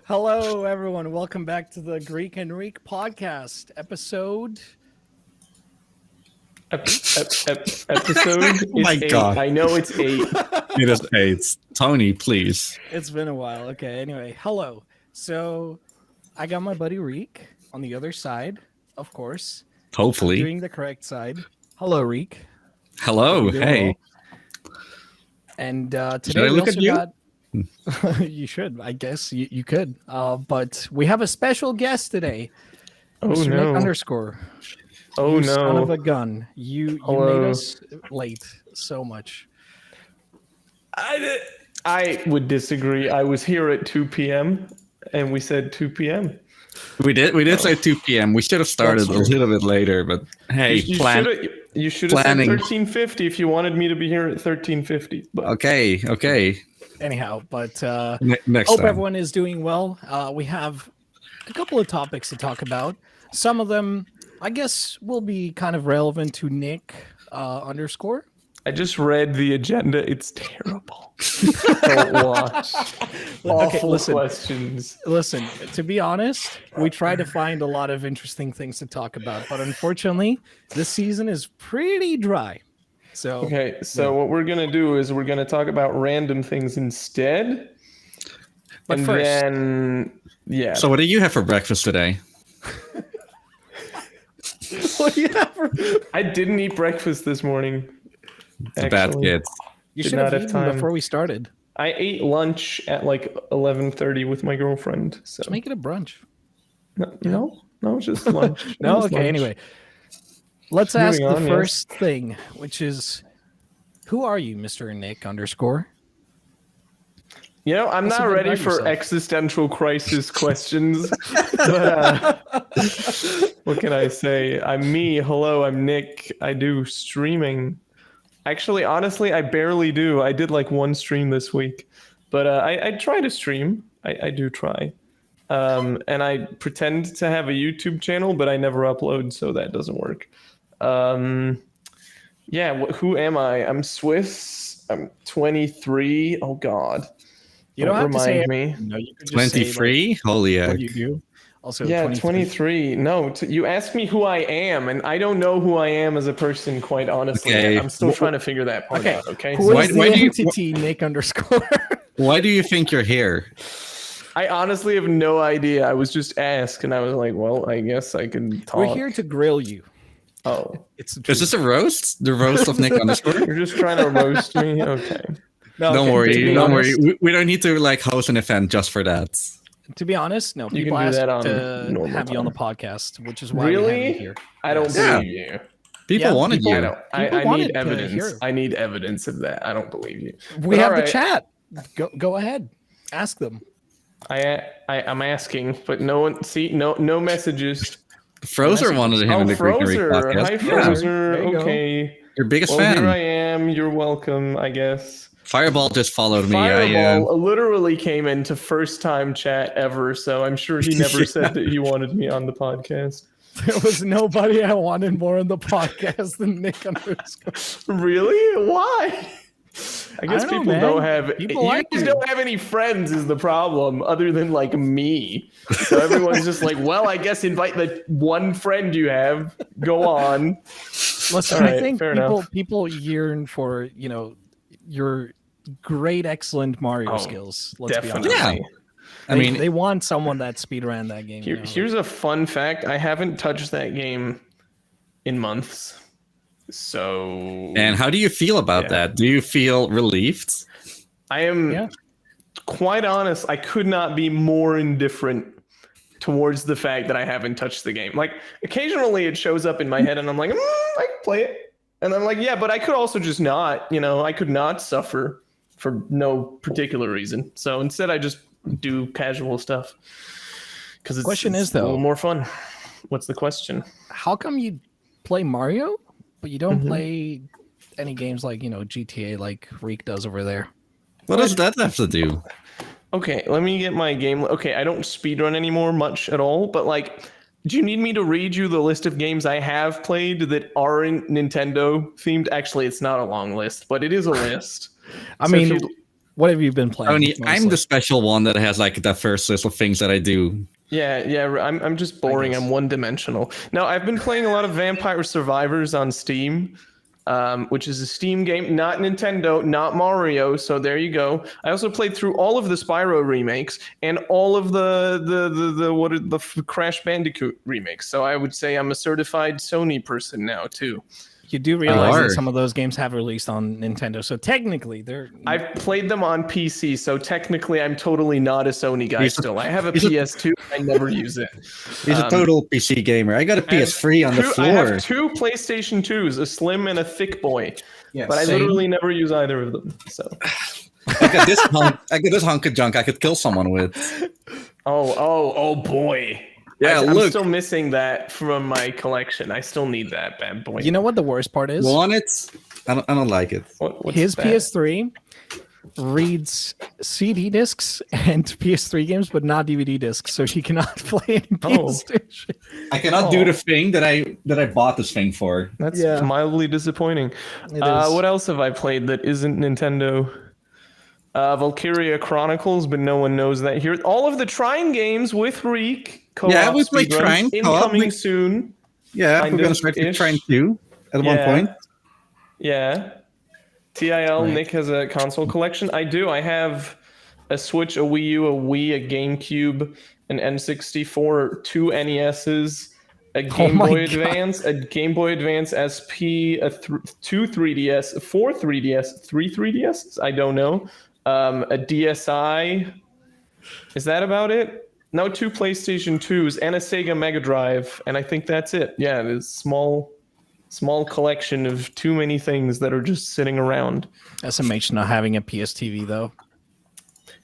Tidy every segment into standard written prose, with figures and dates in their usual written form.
Hello, everyone. Welcome back to the Greek and Riek podcast episode. Episode Oh my is 8. God. I know it's 8. It is AIDS. Tony, please. It's been a while. Okay, anyway, hello. So I got my buddy Riek on the other side, of course. Hopefully. Doing the correct side. Hello, Riek. Hello. Doing Hey. well. And today Should I we look also at you? got... You should, I guess you could. But we have a special guest today. Oh Mr. no. Nickunderscore. Oh You son of no. a gun. You Hello. made us late so much. I would disagree. I was here at 2 p.m. and we said 2 p.m. We did say 2 p.m. We should have started a That's true. little bit later, but hey, You should have said planning. 13:50 if you wanted me to be here at 13:50. But Okay. Anyhow, but Next hope time. everyone is doing well. We have a couple of topics to talk about. Some of them, I guess, will be kind of relevant to Nick underscore. I just read the agenda. It's terrible. Don't watch. Awful listen. questions. Listen, to be honest, we try to find a lot of interesting things to talk about, but unfortunately, this season is pretty dry. So Okay, so what we're gonna do is we're gonna talk about random things instead. But and first- then yeah. So what do you have for breakfast today? what do you have for- I didn't eat breakfast this morning. The bad actually. kids. You Did should not have have eaten time. before we started. I ate lunch at like 11:30 with my girlfriend. So Just make it a brunch. no, just lunch. No, Just okay. lunch. Anyway, let's ask Moving the on, yes. first thing, which is, who are you, Mr. Nick underscore? You know, I'm Tell us not a bit ready about for yourself. existential crisis questions. But what can I say? I'm me. Hello, I'm Nick. I do streaming. Actually, honestly, I barely do. I did like one stream this week, but I try to stream. I do try. And I pretend to have a YouTube channel, but I never upload, so that doesn't work. Who am I? I'm Swiss. I'm 23. Oh God. You don't have to say remind me. No, you could just say, 23? Holy like, heck. what you do. Also, Yeah, 23. 23. No, you asked me who I am, and I don't know who I am as a person, quite honestly. Okay. I'm still trying to figure that part Okay. out, okay? Who Why- is why the do you- entity Nick underscore? Why do you think you're here? I honestly have no idea. I was just asked, and I was like, well, I guess I can talk. We're here to grill you. Oh, It's the Is truth. this a roast? The roast of Nick underscore? you're just trying to roast me? Okay. No, Don't okay, worry. to be Don't honest- worry. We don't need to like host an event just for that. To be honest, no. You People can do ask that on to normal have you on the time. podcast, which is why we have you Really? here. I don't Yeah. believe you. People Yeah, wanted people- you. I don't. People I wanted need to evidence. hear. I need evidence of that. I don't believe you. We But have all the right. chat. Go ahead. Ask them. I'm asking, but no one. See, no messages. Frozer wanted him in the Greek and Riek Frozer. podcast. Hi, Yeah. Frozer. There you go. Okay. Your biggest Well, fan. here I am. You're welcome, I guess. Fireball just followed me. Fireball literally came into first time chat ever, so I'm sure he never Yeah. said that he wanted me on the podcast. There was nobody I wanted more on the podcast than Nick underscore. Really? Why? I guess don't know, people man. don't have. People You like guys you. don't have any friends, is the problem, other than like me. So everyone's just like, well, I guess invite the one friend you have. Go on. Listen, All right, I think fair enough. people yearn for your great, excellent Mario Oh, skills. Let's Definitely. be honest. I mean, they want someone that speedran that game. Here's a fun fact. I haven't touched that game in months. So and how do you feel about Yeah. that? Do you feel relieved? I am Yeah. quite honest. I could not be more indifferent towards the fact that I haven't touched the game. Like occasionally it shows up in my head and I'm like, I can play it. And I'm like, yeah, but I could also just not, I could not suffer for no particular reason. So instead I just do casual stuff. Because it's, Question it's is, though- a little more fun. What's the question? How come you play Mario, but you don't Mhm. play any games like GTA, like Riek does over there? What does that have to do? Okay, let me get my game. Okay, I don't speedrun anymore much at all, but like, do you need me to read you the list of games I have played that aren't Nintendo themed? Actually, it's not a long list, but it is a list. I So mean, if you- What have you been playing? Tony, I'm mostly? the special one that has like the first list of things that I do. Yeah. I'm just boring. guess. I'm one-dimensional. No, I've been playing a lot of Vampire Survivors on Steam, which is a Steam game, not Nintendo, not Mario. So there you go. I also played through all of the Spyro remakes and all of the Crash Bandicoot remakes. So I would say I'm a certified Sony person now too. You do realize are. that some of those games have released on Nintendo, so technically they're. I've played them on PC, so technically I'm totally not a Sony guy still. I have a he's a- PS2, I never use it. He's a total PC gamer. I got a PS3 on the I have floor. 2 PlayStation 2s, a slim and a thick boy. Yeah, But I same. literally never use either of them. So I got this hunk of junk I could kill someone with. oh boy. Yeah, I'm look. still missing that from my collection. I still need that bad boy. You know what the worst part is? Want it? I don't like it. What's His that? PS3 reads CD discs and PS3 games, but not DVD discs, so he cannot play any PlayStation. I cannot do the thing that I bought this thing for. That's Yeah. mildly disappointing. It is. What else have I played that isn't Nintendo? Valkyria Chronicles, but no one knows that here. All of the Trine games with Riek. Yeah, we played speedruns, Trine co-op. incoming soon. Yeah, Kind we're gonna of start ish. trying to at one Yeah. point. Yeah. TIL, Right. Nick has a console collection. I do. I have a Switch, a Wii U, a Wii, a GameCube, an N64, 2 NESs, a Game my Boy God. Advance, a Game Boy Advance SP, two 3DS, 4 3DS, 3 3DS? I don't know. A DSi. Is that about it? No, 2 PlayStation 2s and a Sega Mega Drive, and I think that's it. Yeah, it is small collection of too many things that are just sitting around. SMH not having a PS TV though.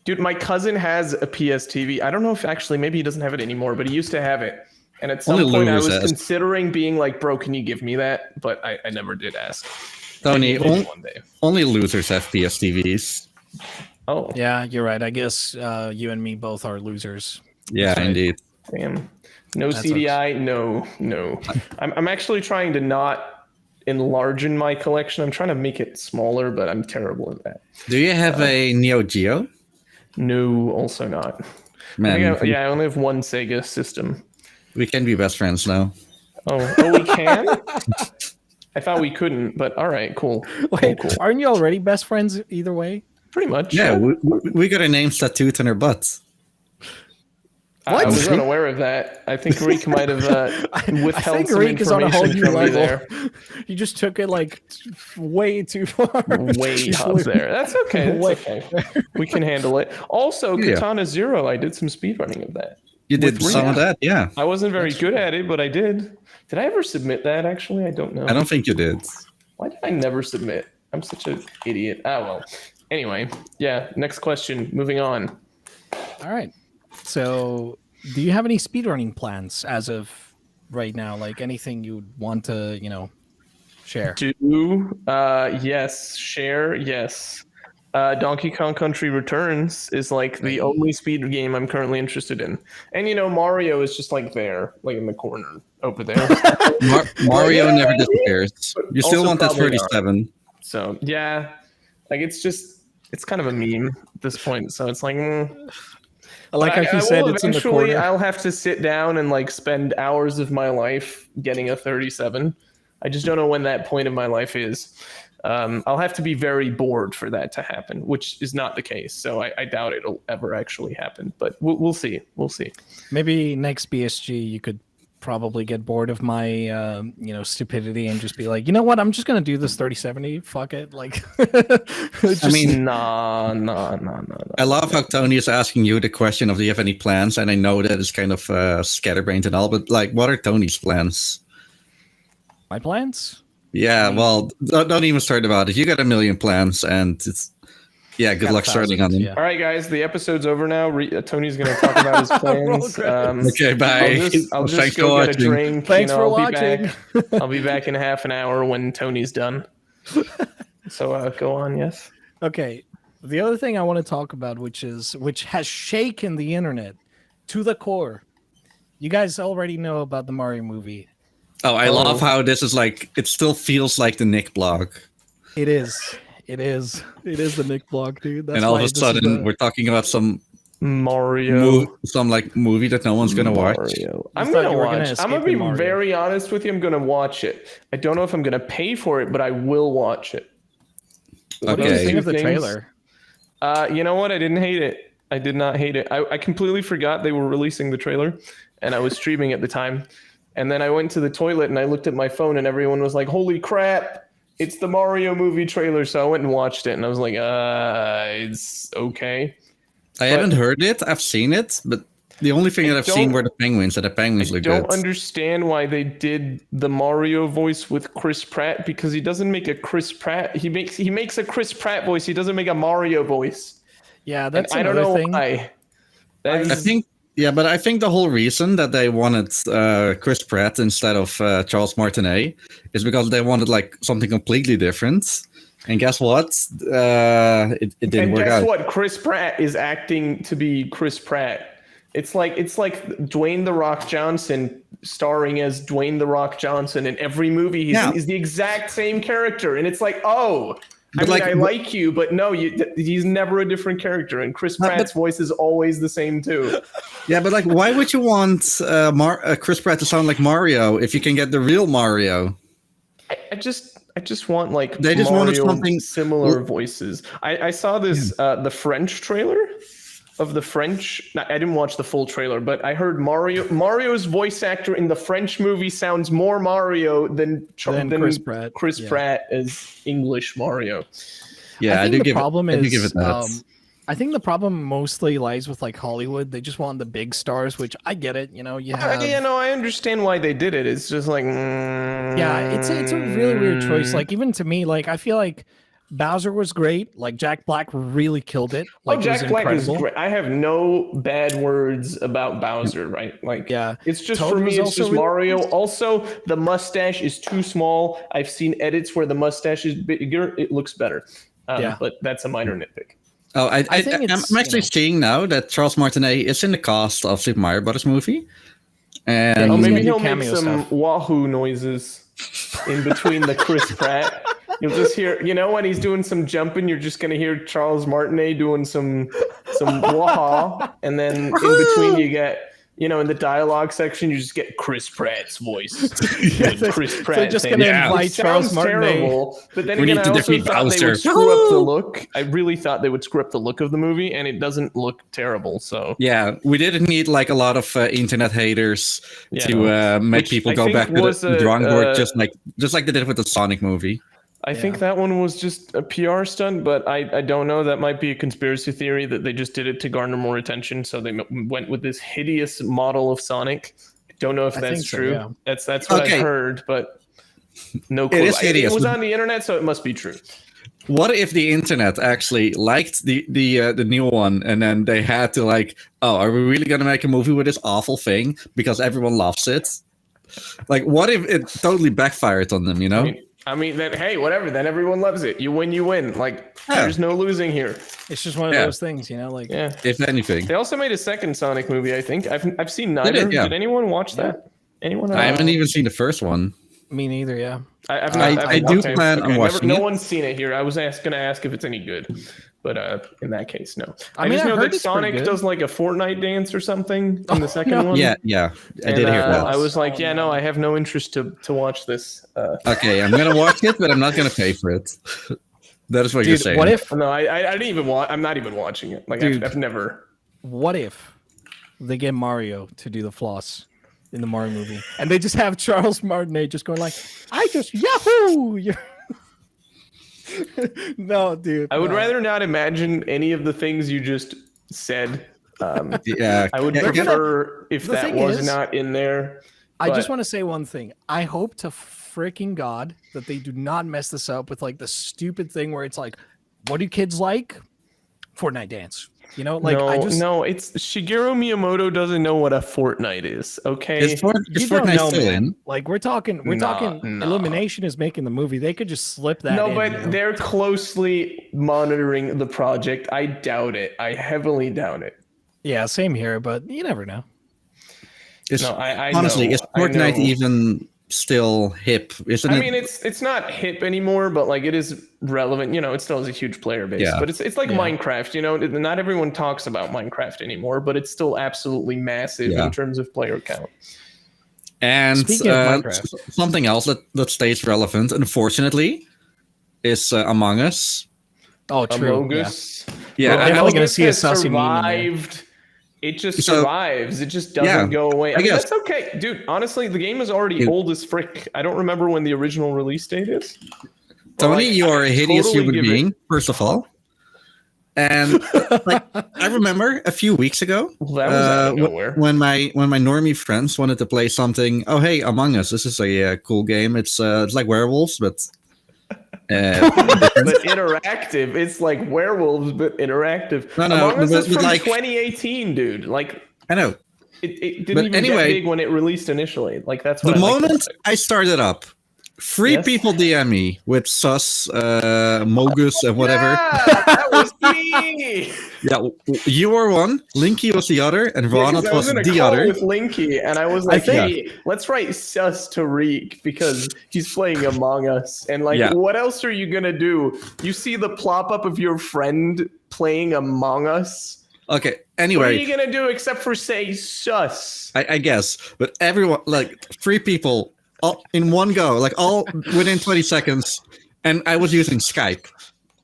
Dude, my cousin has a PS TV. I don't know if actually maybe he doesn't have it anymore, but he used to have it. And at some Only point I losers was ask. considering being like, bro, can you give me that? But I never did ask. Tony, Maybe one day. only losers have PS TVs. Oh, Yeah, you're right. I guess you and me both are losers. Yeah, right. indeed. damn. No That's CDI, no. I'm actually trying to not enlarge in my collection. I'm trying to make it smaller, but I'm terrible at that. Do you have a Neo Geo? No, also not. Man, I only have one Sega system. we can be best friends now. Oh, we can? I thought we couldn't, but all right, cool. Wait, Cool. aren't you already best friends either way? Pretty much. Yeah, we got our names tattooed on our butts. I was unaware of that. I think Riek might have withheld I think some Riek is on a whole information new from me level. there. You just took it like way too far. Way You up flew- there. That's okay. Way- That's okay. We can handle it. Also, Yeah. Katana Zero, I did some speedrunning of that. You did With some of that, yeah. I wasn't very good at it, but I did. Did I ever submit that, actually? I don't know. I don't think you did. Why did I never submit? I'm such an idiot. Ah, well. Anyway, yeah, next question. Moving on. All right. So, do you have any speedrunning plans as of right now? Like anything you'd want to, share? Yes. Share, yes. Donkey Kong Country Returns is like the only speed game I'm currently interested in. And Mario is just like there, like in the corner over there. Mario Yeah, never yeah. disappears. You still Also want that probably not. 37. So yeah, like it's kind of a meme at this point. So it's like, I like how I you said will it's in the eventually, corner. I'll have to sit down and like spend hours of my life getting a 37. I just don't know when that point of my life is. I'll have to be very bored for that to happen, which is not the case. So I doubt it'll ever actually happen. But we'll see. We'll see. Maybe next BSG you could probably get bored of my stupidity and just be like, you know what, I'm just gonna do this 3070. Fuck it. Like I mean, Nah. I love how Tony is asking you the question of do you have any plans? And I know that it's kind of scatterbrained and all, but like, what are Tony's plans? my plans. Yeah, well, don't even start about it. You got a million plans, and it's good Got luck starting on thousands, them. All right, guys, the episode's over now. Tony's going to talk about his plans. Okay, bye. I'll just Thanks for go get a watching. drink. Thanks for I'll watching. Be back. I'll be back in half an hour when Tony's done. So go on, yes. Okay. The other thing I want to talk about, which has shaken the internet to the core. You guys already know about the Mario movie. Oh, I love how this is like, it still feels like the Nick blog. It is. It is. It is the Nick blog, dude. That's And all why of a this is sudden, the- we're talking about some Mario. movie that no one's gonna watch. Mario. I'm thought gonna you were gonna watch. I'm gonna escape be in Mario. very honest with you. I'm gonna watch it. I don't know if I'm gonna pay for it, but I will watch it. What do you Okay. think of the Things- trailer? You know what? I didn't hate it. I did not hate it. I completely forgot they were releasing the trailer, and I was streaming at the time. And then I went to the toilet and I looked at my phone, and everyone was like, "Holy crap! It's the Mario movie trailer." So I went and watched it, and I was like, it's okay." I haven't heard it. I've seen it, but the only thing that I've seen don't- were the penguins, and the penguins look Don't good. understand why they did the Mario voice with Chris Pratt, because he doesn't make a Chris Pratt. He makes a Chris Pratt voice. He doesn't make a Mario voice. Yeah, And that's I don't another know thing. why. That I is- think, yeah, but I think the whole reason that they wanted Chris Pratt instead of Charles Martinet is because they wanted like something completely different. And guess what? It didn't and work guess out. what? Chris Pratt is acting to be Chris Pratt. It's like Dwayne the Rock Johnson starring as Dwayne the Rock Johnson in every movie he's in is the exact same character, and it's like, oh, I mean, I like you, but no, he's never a different character, and Chris Pratt's voice is always the same too. Yeah, but like, why would you want Chris Pratt to sound like Mario if you can get the real Mario? I just want like they just Mario wanted something similar voices. I saw this the French trailer of the French. I didn't watch the full trailer, but I heard Mario's voice actor in the French movie sounds more Mario than Chris Pratt. Chris Pratt as English Mario. Yeah, I think the give problem it, is, I do give it that. I think the problem mostly lies with like Hollywood. They just want the big stars, which I get it. You know, you have. I understand why they did it. It's just like, yeah, it's a really weird choice. Like even to me, like I feel like Bowser was great. Like Jack Black really killed it. Like Jack Black is great. I have no bad words about Bowser, right? Like, yeah, it's just Toad for me. was It's just really Mario. nice. Also, the mustache is too small. I've seen edits where the mustache is bigger. It looks better. But that's a minor nitpick. Oh, I think I'm actually seeing now that Charles Martinet is in the cast of Super Mario Brothers movie. And he's maybe gonna do he'll make cameo some stuff. wahoo noises in between the Chris Pratt. You'll just hear, when he's doing some jumping, you're just gonna hear Charles Martinet doing some wah, and then in between you get, in the dialogue section, you just get Chris Pratt's voice. Chris Pratt. They're just saying, gonna "It invite Charles sounds Martinet." terrible," but then We again, need I to also defeat thought they Bowser. would screw up the look. I really thought they would screw up the look of the movie, and it doesn't look terrible. So yeah, we didn't need like a lot of internet haters to make Which people I go think back to was the a, drawing board, just like they did with the Sonic movie. I think that one was just a PR stunt, but I don't know. That might be a conspiracy theory that they just did it to garner more attention. So they went with this hideous model of Sonic. I don't know if that's think so, true. yeah. That's what Okay. I've heard, but no clue. It is hideous. It was on the internet, so it must be true. What if the internet actually liked the new one, and then they had to like, oh, are we really gonna make a movie with this awful thing because everyone loves it? Like, what if it totally backfired on them? You know? I mean, then hey, whatever. Then everyone loves it. You win, you win. Like, there's no losing here. It's just one of those things, like Yeah. If anything, They also made a second Sonic movie. I think I've seen neither. Did it? Yeah. Did anyone watch that? Anyone? I haven't even seen the first one. me neither. Yeah, I do plan on watching No it. one's seen it here. I was going to ask if it's any good, but in that case, no. I mean, just I know heard that it's pretty Sonic good. does like a Fortnite dance or something in the second one. Yeah, I did hear that. I was like, no, I have no interest to watch this. Okay, I'm gonna watch it, but I'm not gonna pay for it. That is what you're dude. saying. What if? No, I didn't even watch. I'm not even watching it. Like Dude. I've never. What if they get Mario to do the floss in the Mario movie, and they just have Charles Martinet just going like, "I just Yahoo!" No, dude. I would no. rather not imagine any of the things you just said. Yeah, I would prefer if the that thing was is- not in there. I just but- want to say one thing. I hope to freaking God that they do not mess this up with like the stupid thing where it's like, what do kids like? Fortnite dance. Like no, I just no, it's Shigeru Miyamoto doesn't know what a Fortnite is. Okay, Is you don't Fortnite know, still man. in? Like we're talking Nah. Illumination is making the movie. They could just slip that no, in, but they're closely monitoring the project. I doubt it. I heavily doubt it. Yeah, same here, but you never know. Is, No, I honestly, know, is I Fortnite know. even still hip, isn't it? I mean, it's not hip anymore, but like it is relevant. You know, it still has a huge player base. Yeah. But it's like Minecraft. You know, not everyone talks about Minecraft anymore, but it's still absolutely massive in terms of player count. And Speaking of Minecraft, something else that stays relevant, unfortunately, is Among Us. Oh, true. Among Us. Yeah, We're definitely going to see a sussy meme in there. survived. It just survives. It just doesn't Yeah, go away. I mean, guess. that's okay. Dude, honestly, the game is already old as frick. I don't remember when the original release date is. Tony, you are a hideous totally human give it- being, first of all. And like, I remember a few weeks ago, Well, that was out of nowhere. when my normie friends wanted to play something. Oh, hey, Among Us! This is a cool game. It's like werewolves, but But interactive. It's like werewolves, but interactive. No, Among Us is but from like- 2018, dude. Like, I know. it didn't But even anyway, get big when it released initially. Like, that's what The I like moment about it. I started up, three Yes? people DM me with sus, Mogus, and whatever. Yeah, that was me. Yeah, you were one, Linky was the other, and Yeah, 'cause Ronald I was was in a the call other. with Linky, and I was like, think- "Hey, let's write sus to Riek because he's playing Among Us." And like, Yeah. what else are you gonna do? You see the plop up of your friend playing Among Us. Okay, What are anyway, you gonna do except for say sus? I guess, but everyone, like, three people, all in one go, like, all within 20 seconds, and I was using Skype,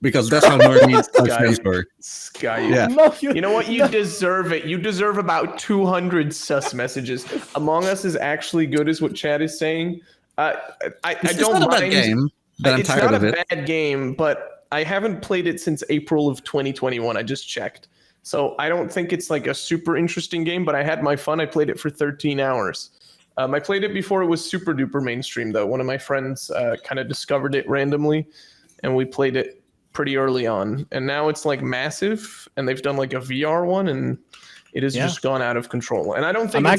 because that's how normies friends were. Skype. Yeah. No, You know what? You deserve it. You deserve about 200 sus messages. Among Us is actually good, is what Chad is saying. I It's don't not a bad mind. game, but I'm It's tired not of a it. bad game, but I haven't played it since April of 2021. I just checked. So I don't think it's like a super interesting game, but I had my fun. I played it for 13 hours. I played it before it was super duper mainstream, though. One of my friends kind of discovered it randomly, and we played it pretty early on. And now it's like massive, and they've done like a VR one, and it has just gone out of control. And I don't think I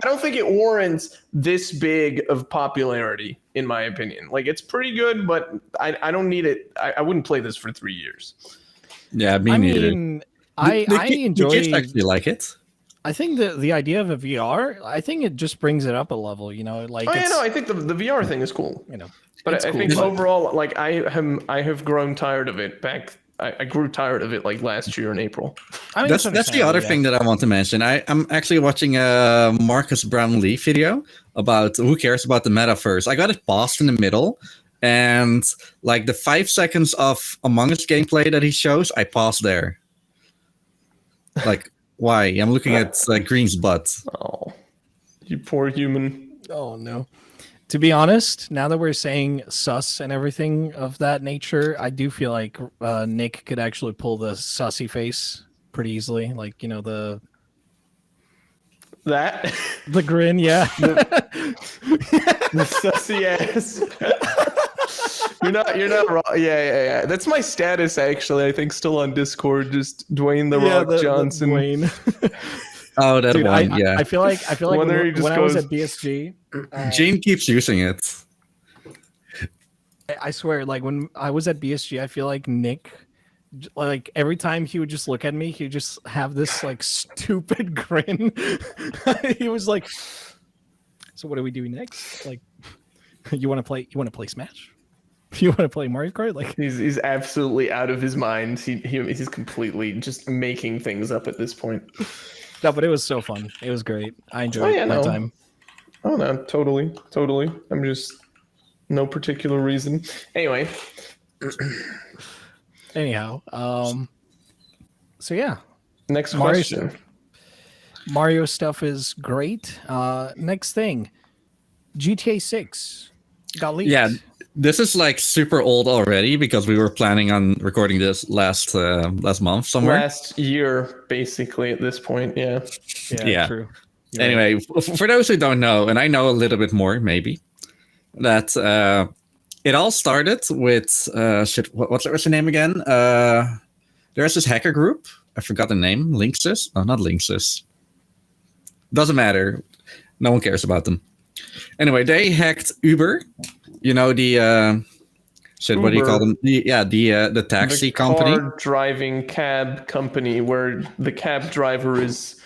don't think it warrants this big of popularity, in my opinion. Like, it's pretty good, but I don't need it. I wouldn't play this for 3 years. Yeah, me I neither. mean, I The enjoy. kids actually like it. I think the idea of a VR, I think it just brings it up a level. You know, like Oh yeah, it's, no, I think the VR thing is cool. you know, But it's I cool, think but- overall, like I have grown tired of it. I grew tired of it like last year in April. I mean, That's it's the other understandable, thing that I want to mention. I'm actually watching a Marcus Brownlee video about who cares about the metaverse. I got it paused in the middle, and like the 5 seconds of Among Us gameplay that he shows, I paused there. Like, why? I'm looking at Green's butt. Oh, you poor human. Oh no. To be honest, now that we're saying sus and everything of that nature, I do feel like Nick could actually pull the sussy face pretty easily. Like, you know, the That grin, yeah. the sussy ass. You're not wrong. Yeah. That's my status actually. I think still on Discord. Just Dwayne the Rock Johnson. Wayne. Oh, that Dude, one, yeah. I feel like Whether he just when I was goes- at BSG, Gene keeps using it. I swear, like when I was at BSG, I feel like Nick, like every time he would just look at me, he would just have this like stupid grin. He was like, "So what are we doing next? Like, you want to play? You want to play Smash? You want to play Mario Kart? Like, He's absolutely out of his mind. He's completely just making things up at this point. no, but it was so fun. It was great. I enjoyed my no. time. Oh no, totally. I'm just no particular reason. Anyway, Anyhow, so yeah, next Mario question. stuff. Mario stuff is great. Next thing, GTA 6 got leaked. Yeah, this is like super old already because we were planning on recording this last month somewhere. Last year, basically, at this point, yeah. Yeah. True. You're right. Anyway, for those who don't know, and I know a little bit more, maybe, that it all started with what's her name again? There's this hacker group. I forgot the name. Linksys? Oh, not Linksys. Doesn't matter. No one cares about them. Anyway, they hacked Uber. You know the what do you call them? The taxi The company. car driving cab company where the cab driver is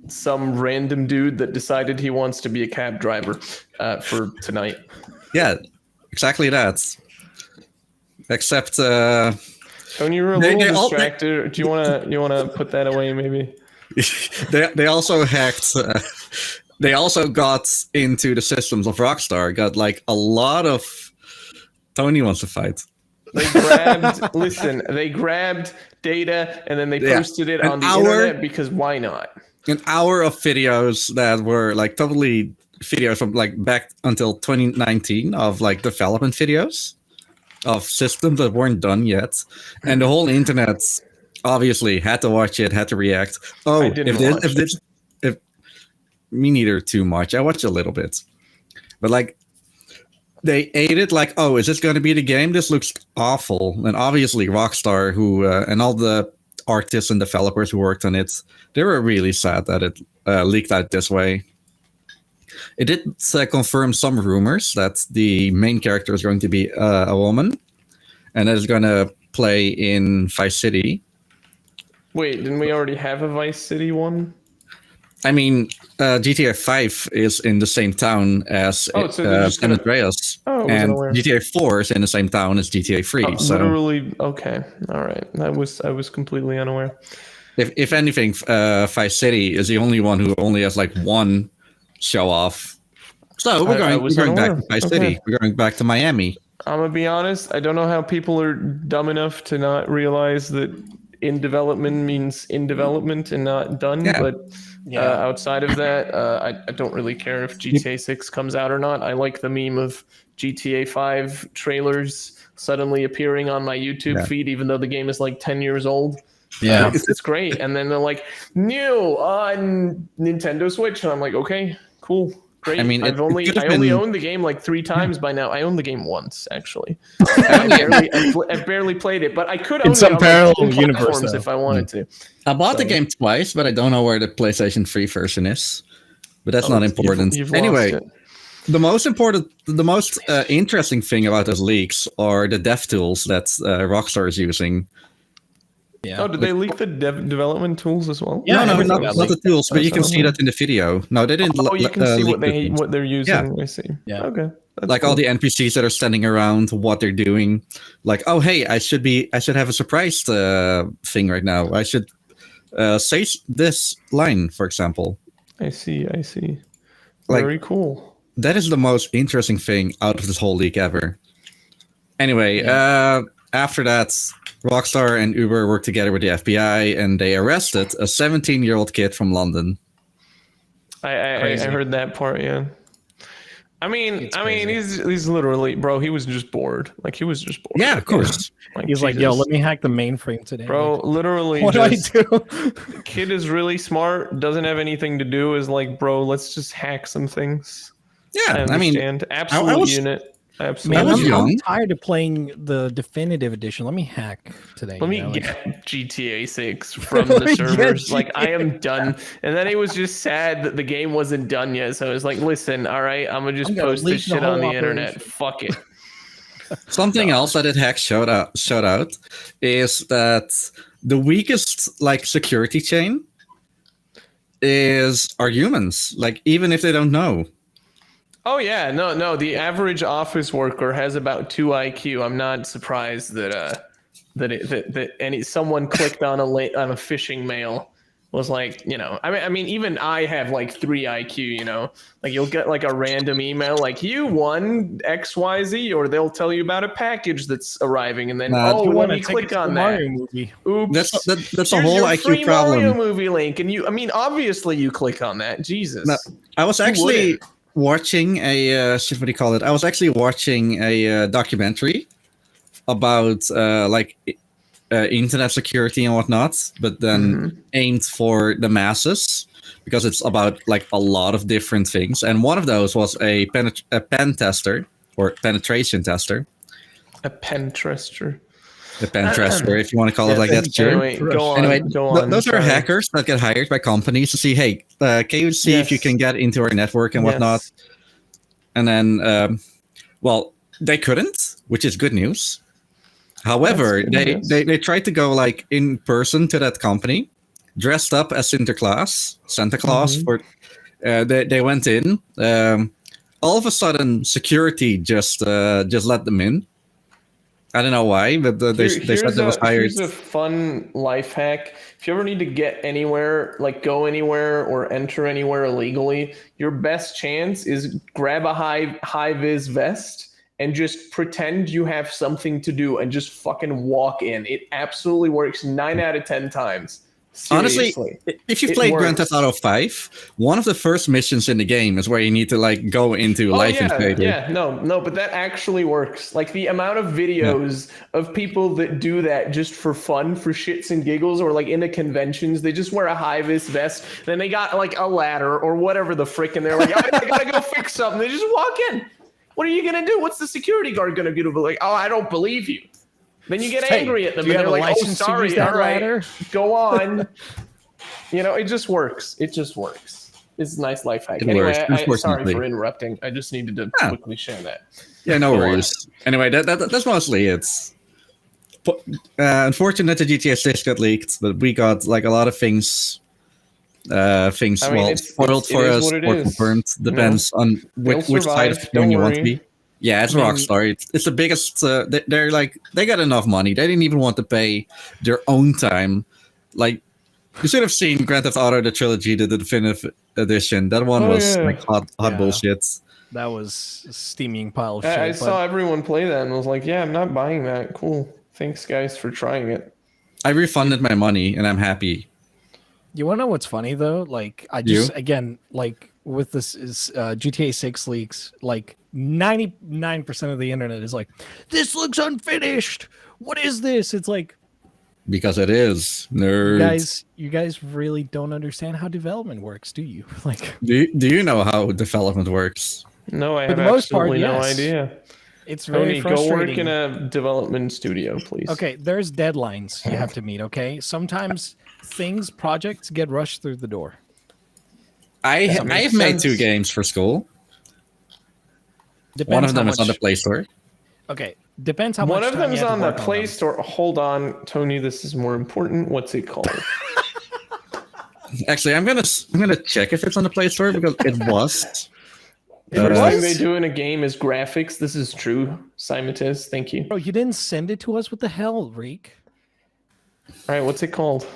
some random dude that decided he wants to be a cab driver for tonight. Yeah, exactly that. Except Tony, you're a They- little they all- distracted. Do you wanna put that away maybe? they also hacked. They also got into the systems of Rockstar. Got like a lot of. Tony wants to fight. They grabbed they grabbed data and then they posted it on the internet because why not? An hour of videos that were like totally videos from like back until 2019 of like development videos of systems that weren't done yet, and the whole internet obviously had to watch it, had to react. Oh, if me neither too much. I watched a little bit, but like they ate it like, oh, is this going to be the game? This looks awful. And obviously Rockstar, who and all the artists and developers who worked on it, they were really sad that it leaked out this way. It did confirm some rumors that the main character is going to be a woman, and that is going to play in Vice City. Wait, didn't we already have a Vice City one? I mean, GTA 5 is in the same town as San Andreas, and GTA 4 is in the same town as GTA 3. So literally, okay, all right. I was completely unaware. If anything, Vice City is the only one who only has like one show off. So we're going back to Vice City. We're going back to Miami. I'm gonna be honest. I don't know how people are dumb enough to not realize that in development means in development and not done. Yeah. But outside of that, I don't really care if GTA 6 comes out or not. I like the meme of GTA 5 trailers suddenly appearing on my YouTube feed, even though the game is like 10 years old. Yeah, it's great. And then they're like, new on Nintendo Switch. And I'm like, okay, cool. Great. I mean, I only owned the game like 3 times by now. I owned the game once, actually. I barely played it, but I could own it on parallel universe if I wanted to. I bought the game twice, but I don't know where the PlayStation 3 version is. But that's not important. You've anyway, the most interesting thing about those leaks are the dev tools that Rockstar is using. Yeah. Oh, did they leak the development tools as well? Yeah, no, not the tools, but you can see that in the video. No, they didn't. Oh, you can see what they're using. Yeah. I see. Yeah. Okay. Like cool. All the NPCs that are standing around, what they're doing. Like, oh, hey, I should have a surprise thing right now. I should say this line, for example. I see. Very cool. That is the most interesting thing out of this whole leak ever. Anyway, after that, Rockstar and Uber worked together with the FBI, and they arrested a 17-year-old kid from London. I heard that part. Yeah. I mean, he's literally, bro. He was just bored. Like he was just bored. Yeah, of course. Like, he's like, yo, let me hack the mainframe today, bro. Literally, what do I do? Kid is really smart. Doesn't have anything to do. Is like, bro, let's just hack some things. Yeah, I mean, absolute unit. Absolutely. Man, I'm tired of playing the definitive edition. Let me hack today. Let me get GTA 6 from the servers. Like, I am done. And then he was just sad that the game wasn't done yet. So I was like, listen, all right, I'm going to just post this shit on the internet. Fuck it. Something else that it hack showed out is that the weakest like security chain are humans. Like, even if they don't know. Oh yeah, no. The average office worker has about 2 IQ. I'm not surprised that someone clicked on a phishing mail was like, I mean, even I have like 3 IQ. Like you'll get like a random email like you won XYZ, or they'll tell you about a package that's arriving, and then let me click on that. Movie. Oops, that's a whole IQ free problem. Mario movie link, and obviously you click on that. Jesus, no, I was actually watching I was actually watching a documentary about internet security and whatnot, but then aimed for the masses because it's about like a lot of different things. And one of those was a pen tester or penetration tester. A pen tester. The pen tester, if you want to call it like that. Anyway, go on. Those are hackers that get hired by companies to see, hey, can you see if you can get into our network and whatnot? And then, they couldn't, which is good news. However, they tried to go like in person to that company. dressed up as Santa Claus. For they went in. All of a sudden, security just let them in. I don't know why, but they said they was hired. Here's a fun life hack. If you ever need to get anywhere, like go anywhere or enter anywhere illegally, your best chance is grab a high-vis vest and just pretend you have something to do and just fucking walk in. It absolutely works 9 out of 10 times. Seriously. Honestly, if you've played Grand Theft Auto 5, one of the first missions in the game is where you need to like go into Life Invader. Yeah, no, but that actually works. Like the amount of videos of people that do that just for fun, for shits and giggles, or like into conventions, they just wear a high-vis vest, then they got like a ladder or whatever the frick, and they're like, oh, I gotta go fix something. They just walk in. What are you gonna do? What's the security guard gonna do? Like, oh, I don't believe you. Then you get angry at them, and they're like, "Oh, sorry, all right, go on." It just works. It just works. It's a nice life hack. Anyway, sorry for interrupting. I just needed to quickly share that. Yeah, no worries. Anyway, that's mostly it. Unfortunate that GTA 6 got leaked, but we got like a lot of things. Spoiled for us or confirmed. Depends on which side of the coin you want to be. Yeah, it's Rockstar. It's the biggest. They're like they got enough money. They didn't even want to pay their own time. Like you should have seen Grand Theft Auto the trilogy, the definitive edition. That one was like hot bullshit. That was a steaming pile of shit. I saw everyone play that and was like, yeah, I'm not buying that. Cool. Thanks, guys, for trying it. I refunded my money and I'm happy. You want to know what's funny though? Like I just again like with this is GTA 6 leaks, like 99% of the internet is like, this looks unfinished. What is this? It's like because it is nerds. You guys really don't understand how development works, do you? Like, do you know how development works? No, I have absolutely no idea. It's very frustrating. Go work in a development studio, please. Okay, there's deadlines you have to meet. Okay, sometimes projects get rushed through the door. I've made 2 games for school. Depends one of them is on the Play Store. Okay, depends how much. One of them is on the Play Store. Hold on, Tony. This is more important. What's it called? Actually, I'm gonna check if it's on the Play Store because it was. The first thing they do in a game is graphics. This is true, Simatis. Thank you. Bro, you didn't send it to us. What the hell, Riek? All right, what's it called?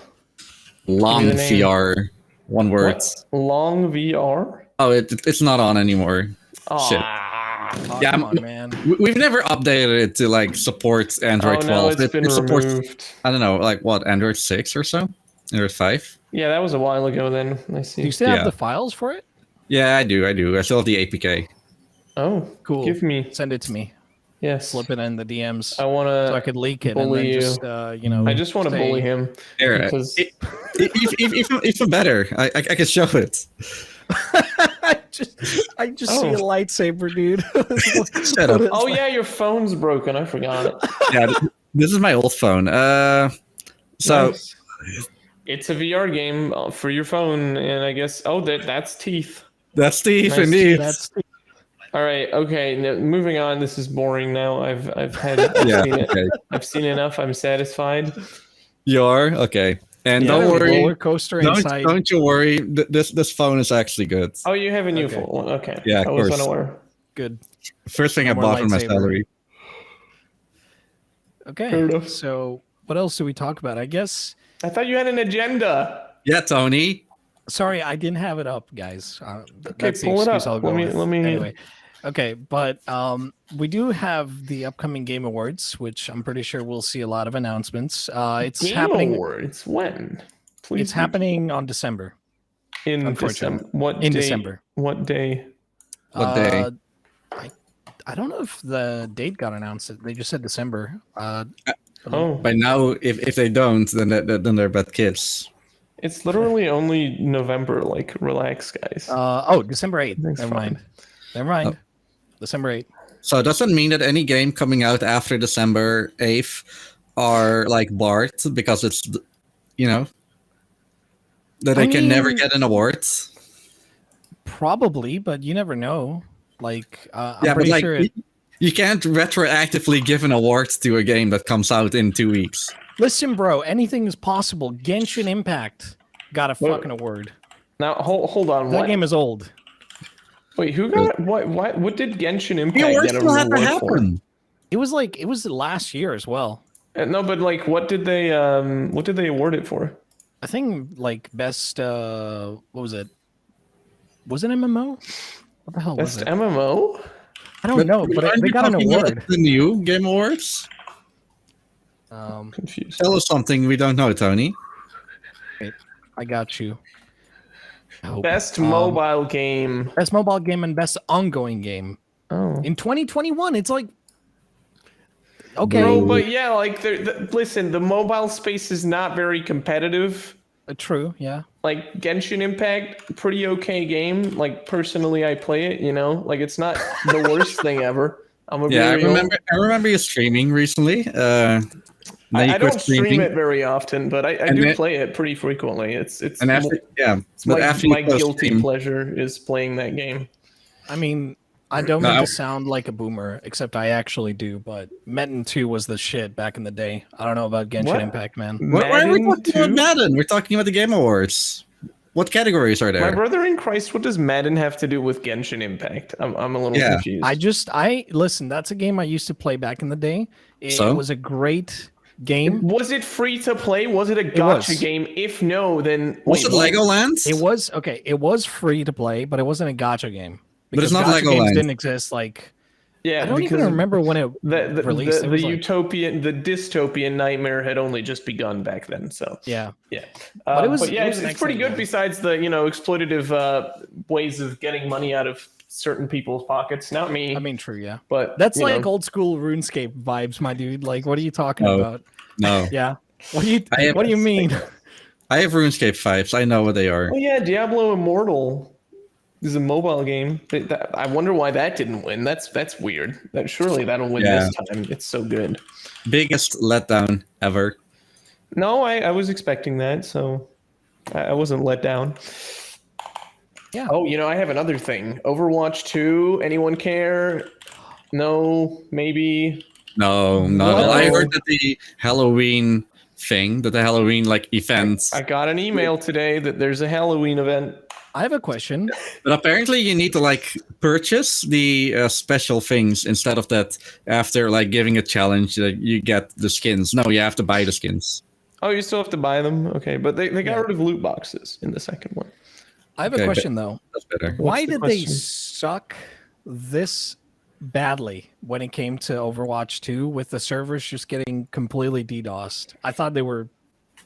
Long VR. One word. What? Long VR? Oh, it's not on anymore. Shit. Yeah, come on, man. We've never updated it to like support Android 12. It supports removed. I don't know, like what, Android 6 or so? Android 5? Yeah, that was a while ago then. I see. Do you still have the files for it? Yeah, I do. I still have the APK. Oh, cool. Send it to me. Yes. Slip it in the DMs. I want to. So I could leak it and then just, I just want to bully him. Because even better, I can show it. I just see a lightsaber, dude. Shut up. Oh yeah, your phone's broken. I forgot it. Yeah, this is my old phone. Nice. It's a VR game for your phone, and I guess that's teeth. That's teeth, indeed. That's teeth. All right, okay. Now, moving on. This is boring now. I've seen it. Okay. I've seen enough. I'm satisfied. You are okay. And don't worry, roller coaster inside. Don't you worry. This phone is actually good. Oh, you have a new phone. Okay. Yeah, of course. I was unaware. Good. First thing I bought from my salary. Okay. So what else do we talk about? I guess. I thought you had an agenda. Yeah, Tony. Sorry, I didn't have it up, guys. Okay, pull it up. Let me. Anyway. Okay, but we do have the upcoming Game Awards, which I'm pretty sure we'll see a lot of announcements. It's happening. Awards when? Please. It's happening on December. In December. What day? December. What day? What day? I don't know if the date got announced. They just said December. By now, if they don't, then they're bad kids. It's literally only November. Like, relax, guys. December 8th. Never mind. December 8th. So it doesn't mean that any game coming out after December 8th are like barred because it's, that they can never get an award. Probably, but you never know. Like, I'm pretty sure you can't retroactively give an award to a game that comes out in 2 weeks. Listen, bro, anything is possible. Genshin Impact got a fucking award. Now hold on. That What game is old. Wait, who got what did Genshin The Impact awards get an still had to award for? happen. It was last year as well. No, but like what did they award it for? I think like best what was it? Was it MMO? What the hell was Best it? MMO? I don't know, but aren't they we got an talking about award. the new Game Awards? Confused. Tell us something we don't know, Tony. Wait, I got you. I hope. Best mobile game. Best mobile game and best ongoing game Oh. in 2021. It's like okay, Bro, but yeah, like listen, the mobile space is not very competitive. true, yeah. Like Genshin Impact, pretty okay game. Like personally, I play it. You know, like it's not the worst thing ever. I'm a Yeah, I very remember you streaming recently. I don't stream it very often, but I do play it pretty frequently. It's and after, yeah, it's but my, after my you post guilty stream, pleasure is playing that game. I mean, I don't mean to sound like a boomer, except I actually do, but Metin 2 was the shit back in the day. I don't know about Genshin What? Impact, man. why are we Madden talking about 2? Madden? We're talking about the Game Awards. What categories are there? My brother in Christ, what does Madden have to do with Genshin Impact? I'm a little confused. I listen, that's a game I used to play back in the day. It was a great game. Was it free to play? Was it a gacha game? If no, then Was it Legoland? It was okay. It was free to play, but it wasn't a gacha game. But it's Because not gacha games Legoland. didn't exist. Like Yeah, I don't even remember when it released. The It was like- utopian, the dystopian nightmare had only just begun back then. So yeah. but it was- yeah, it was an it's pretty excellent good. game. Besides the exploitative ways of getting money out of certain people's pockets. Not me. I mean, true, yeah. but That's you like know. old school RuneScape vibes, my dude. Like, what are you talking No. about? No, Yeah. What do you I have- What do you mean? I have RuneScape 5s. I know what they are. Oh yeah, Diablo Immortal is a mobile game. I wonder why that didn't win. That's weird. Surely that'll win this time. It's so good. Biggest letdown ever. No, I was expecting that, so I wasn't let down. Yeah. Oh, I have another thing. Overwatch 2. Anyone care? No, maybe. No. What? I heard that the Halloween thing, that the Halloween event. I got an email today that there's a Halloween event. I have a question. But apparently you need to purchase the special things instead of that after giving a challenge that you get the skins. No, you have to buy the skins. Oh, you still have to buy them? Okay, but they got rid of loot boxes in the second one. I have a question though. That's better. Why the did they question? suck this badly when it came to Overwatch 2 with the servers just getting completely DDoSed? I thought they were,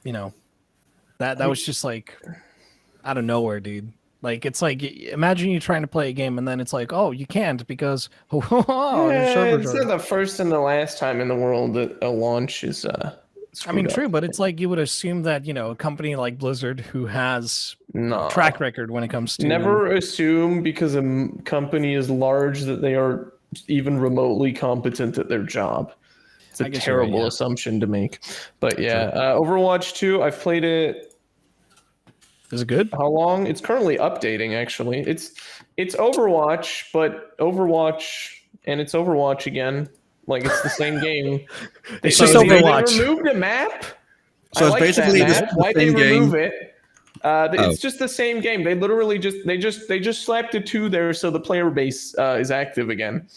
that was just out of nowhere, dude. It's imagine you trying to play a game and then it's oh, you can't because your servers It's are... not the first and the last time in the world that a launch is I mean, screwed true, up. but it's you would assume that, a company like Blizzard who has No. track record when it comes to... Never assume because a company is large that they are even remotely competent at their job. It's I a guess you're right, terrible yeah. assumption to make. But yeah, Overwatch 2, I've played it. Is it good? How long? It's currently updating, actually. It's Overwatch, but Overwatch, and it's Overwatch again. It's the same game. It's just Overwatch. They removed a map. So I it's like basically that the map. Why they same remove game. it? It's just the same game. They literally just slapped a 2 there so the player base is active again.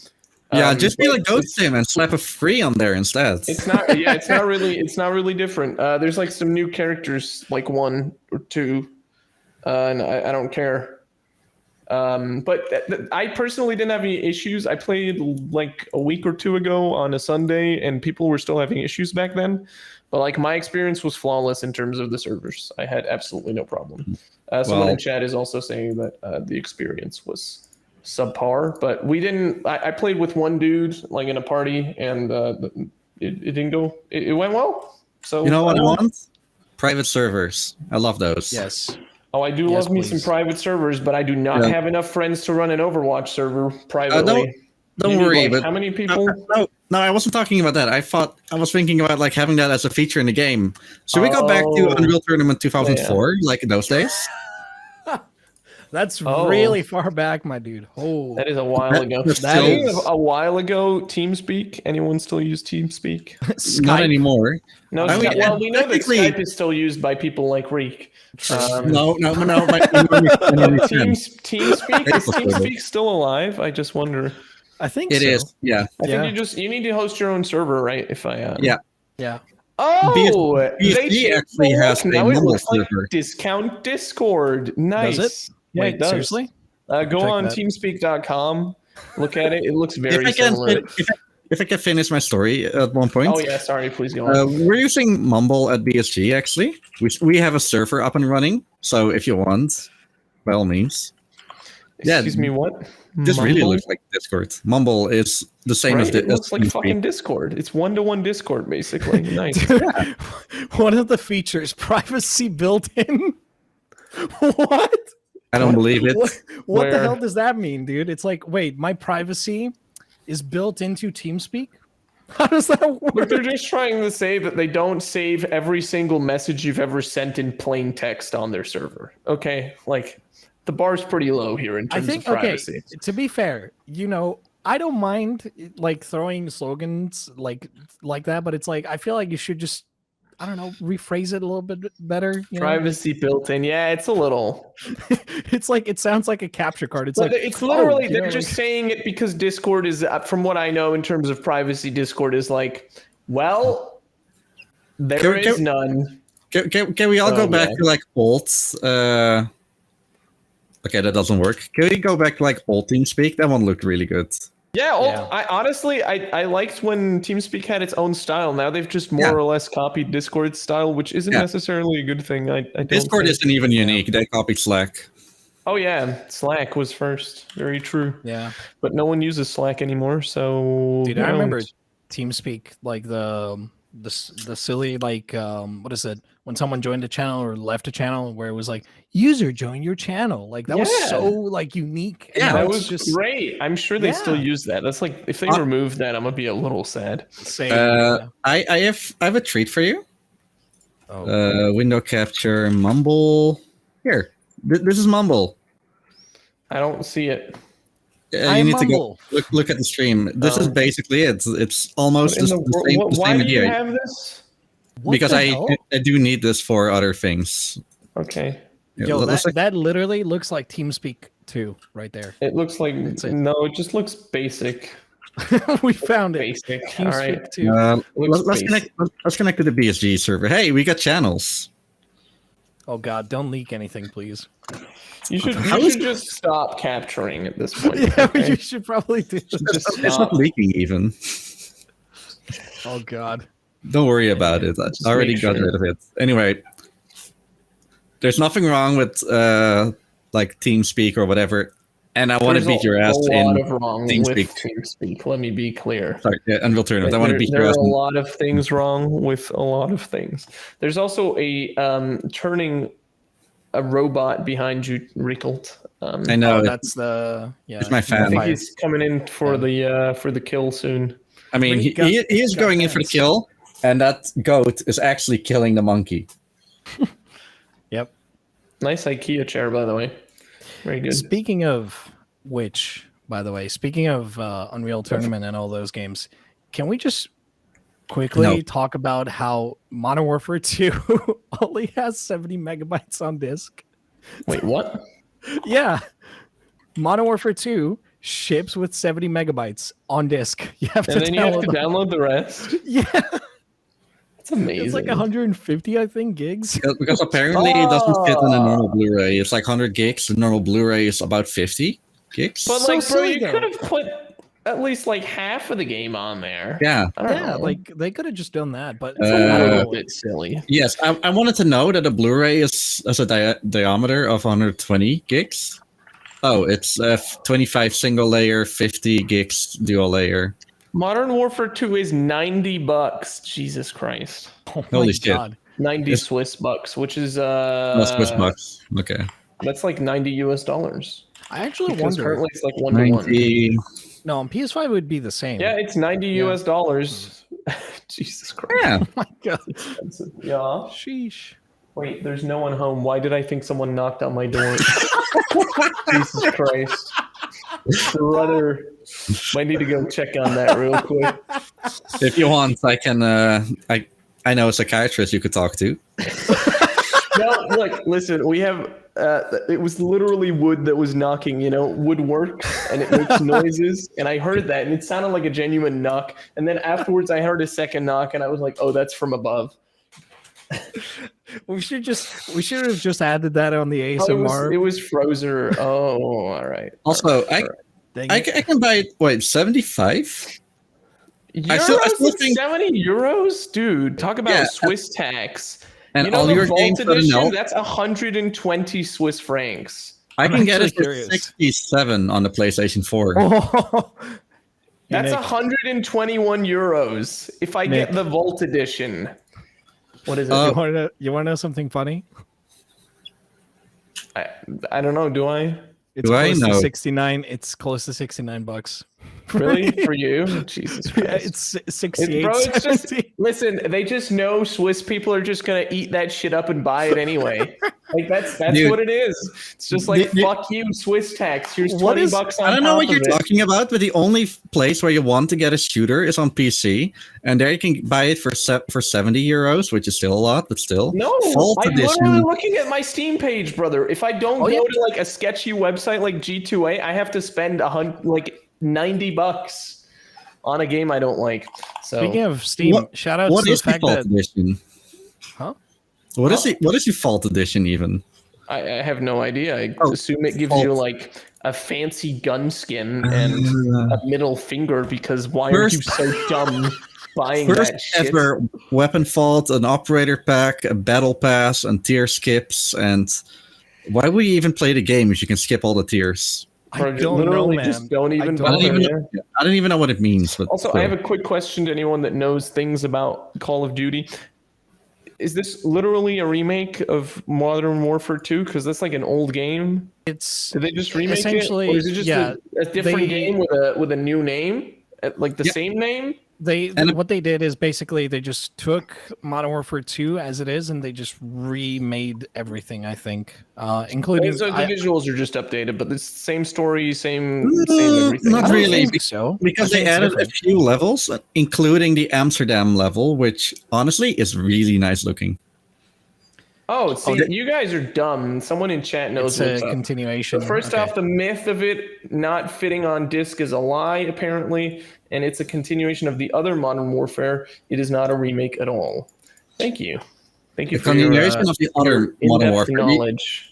Yeah, just be but like Ghost Sim and slap a 3 on there instead. It's not. Yeah, it's not really different. There's some new characters, 1 or 2, and I don't care. But I personally didn't have any issues. I played a week or 2 ago on a Sunday, and people were still having issues back then. But my experience was flawless in terms of the servers. I had absolutely no problem. Someone in chat is also saying that the experience was subpar, but we didn't. I played with one dude in a party, and it didn't go. It went well. So You know what I want? Private servers. I love those. Yes. Oh, I do Yes, love me please. some private servers, but I do not have enough friends to run an Overwatch server privately. Don't You need, worry. But how many people? No, I wasn't talking about that. I was thinking about having that as a feature in the game. So we go back to Unreal Tournament 2004, in those days. That's Oh. really far back, my dude. Oh, That is a while ago. That's That Speaking is- of a while ago, TeamSpeak. Anyone still use TeamSpeak? Not Skype. anymore. No, I mean, well, we know that technically- Skype is still used by people like Riek. No. TeamSpeak is TeamSpeak still alive? I just wonder. I think It so. is. Yeah. I Yeah. think you need to host your own server, right? If I Yeah. Yeah. Oh, BSG they changed actually the has look. a Now it Mumble looks like server. Discount Discord. Nice. Does it? Yeah, Wait, it does. seriously? Go check on that. teamspeak.com. Look at it. It looks very If I can, similar. if I can finish my story at one point. Oh yeah, sorry. Please go on. We're using Mumble at BSG actually. We have a server up and running. So if you want, by all means. yeah, Excuse me, what? This really Mumble? looks like Discord. Mumble is the same Right? as the. It looks like TeamSpeak. fucking Discord. It's 1-to-1 Discord, basically. Nice. One of the features, privacy built in. What? I don't believe it. What the Where? hell does that mean, dude? It's like, wait, my privacy is built into TeamSpeak? How does that But work? they're just trying to say that they don't save every single message you've ever sent in plain text on their server. Okay, like the bar's pretty low here in I terms think, of okay, privacy. to be fair, I don't mind like throwing slogans like that, but it's like, I feel like you should just, I don't know, rephrase it a little bit better. You know? Privacy built in, yeah, it's a little. It's like, it sounds like a capture card. It's But like, it's literally you they're know, just like- saying it because Discord is, from what I know in terms of privacy, Discord is like, well, there Can- is can- none. Can we all go Oh, back yeah. to like old? Okay, that doesn't work. Can we go back to like old TeamSpeak? That one looked really good. Yeah, Yeah. I honestly I liked when TeamSpeak had its own style. Now they've just more Yeah. or less copied Discord's style, which isn't Yeah. necessarily a good thing. I don't Discord think. isn't even unique. They copied Slack. Oh yeah, Slack was first. Very true. yeah. But no one uses Slack anymore, so Dude, you I know, remember TeamSpeak, like the silly, like, what is it, when someone joined a channel or left a channel where it was like, user join your channel, like that was Yeah. so like unique. Yeah, now that it's was great. I'm sure they still Yeah. use that. That's like if they Uh, remove that, I'm gonna be a little sad. same. I have a treat for you. Oh. Window capture, Mumble. Here, this is Mumble. I don't see it. You I need to Mumble. go look at the stream. This is Oh. basically it. It's almost What in the the same, wor- the why same do you idea. have this? What Because the I hell? do need this for other things. Okay. Yeah, Yo, let's that literally looks like TeamSpeak 2 right there. It looks like That's it. no, it just looks basic. We found it. Basic. All right. TeamSpeak 2. Looks let's basic. connect. Let's connect to the BSG server. Hey, we got channels. Oh god, don't leak anything, please. You should How is- just stop capturing at this point. Yeah, okay? you should probably do. Just It's not stop. leaking even. Oh god. Don't worry about it. I Just already make got sure. rid of it. Anyway, there's nothing wrong with like TeamSpeak or whatever. And I want to There's beat your ass a in. lot of wrong TeamSpeak. with TeamSpeak. Let me be clear. Sorry, yeah, Unreal Tournament. I want to beat There your are ass. a in- lot of things wrong with a lot of things. There's also a turning a robot behind you, Riekelt. I know. Oh, that's the It's my I fan. think he's coming in for the kill soon. I mean, Riek he got- he is got going in for the fans. kill, and that goat is actually killing the monkey. Yep. Nice IKEA chair, by the way. Very good. Speaking of which, by the way, speaking of Unreal Tournament and all those games, can we just quickly No. talk about how Modern Warfare 2 only has 70 megabytes on disk? Wait, what? Yeah. Modern Warfare 2 ships with 70 megabytes on disk. You have And to then you have to download them. download the rest. Yeah. It's amazing. It's like 150, I think, gigs. Because apparently it doesn't fit on a Oh. normal Blu-ray. It's like 100 gigs. The normal Blu-ray is about 50 gigs. But So like, bro, silly, you though. could have put at least like half of the game on there. yeah. I don't Yeah, know. like they could have just done that, but it's Uh, a little bit silly. Yes, I wanted to know that a Blu-ray is as a diameter of 120 gigs. Oh, it's 25 single layer, 50 gigs dual layer. Modern Warfare 2 is $90. Jesus Christ. oh Holy my shit. god. 90 It's- Swiss bucks, which is No, Swiss bucks. Okay. that's like $90 US. I actually Because wonder. currently it's like 1-to-1. 90. No, on PS5 it would be the same. Yeah, it's 90 Yeah. US dollars. Jesus Christ. Yeah. Oh my god. Expensive. Yeah. Sheesh. Wait, there's no one home. Why did I think someone knocked on my door? Jesus Christ. Brother, might need to go check on that real quick. If you want, I can. I know a psychiatrist you could talk to. No, look, listen, we have. It was literally wood that was knocking. Wood works and it makes noises, and I heard that, and it sounded like a genuine knock. And then afterwards, I heard a second knock, and I was like, "Oh, that's from above." We should have just added that on the Oh, ASMR. it was Frozer. Oh, all right. Also, All right. I can buy it. Wait, 75? Euros I still at think 70 euros, dude. Talk about Yeah. Swiss tax. And the all your Vault games for the edition, Nel. that's 120 Swiss francs. I I'm can get it actually for curious. 67 on the PlayStation 4. Oh, That's Nick, 121 euros if I Nick. get the Vault edition. What is it? you want to know something funny? I don't know. Do I? It's Do I close know? to 69. It's close to $69. Really? For you? Jesus Christ. Yeah, it's 68. Bro, it's just 70. listen. They just know Swiss people are just gonna eat that shit up and buy it anyway. Like that's Dude. what it is. It's just like Dude. fuck you, Swiss tax. Here's What 20 is- bucks on I don't know top what of you're it. talking about, but the only place where you want to get a shooter is on PC, and there you can buy it for 70 euros, which is still a lot, but still. No, Vault I'm edition. literally looking at my Steam page, brother. If I don't Oh, go yeah. to like a sketchy website like G2A, I have to spend $90 on a game I don't like. So Speaking of Steam, shout out What to is the the fact Vault that edition? Huh? What is the Vault edition even? I have no idea. I Oh, assume it gives Vault. you like a fancy gun skin and a middle finger, because why are you First- so dumb buying First that shit? ever weapon vault, an operator pack, a battle pass, and tier skips. And why would you even play the game if you can skip all the tiers? I Bro, don't know, literally man. just don't even don't I don't bother. even. yeah. I don't even know what it means. But Also, I have a quick question to anyone that knows things about Call of Duty. Is this literally a remake of Modern Warfare 2? Because that's like an old game. It's Did they just remake it, essentially, or is it just yeah, a different they- game with a new name, like the Yeah. same name? what they did is basically they just took Modern Warfare 2 as it is and they just remade everything, I think, including So the I visuals are just updated, but it's same story, same everything. Not don't really, think so. because I they think it's added a different. few levels, including the Amsterdam level, which honestly is really nice looking. Oh, see, they- you guys are dumb. Someone in chat knows It's what's a up. continuation. So first Okay. off, the myth of it not fitting on disc is a lie, apparently, and it's a continuation of the other Modern Warfare. It is not a remake at all. Thank you. Thank you The for your, continuation of the your other Modern in-depth Warfare. knowledge.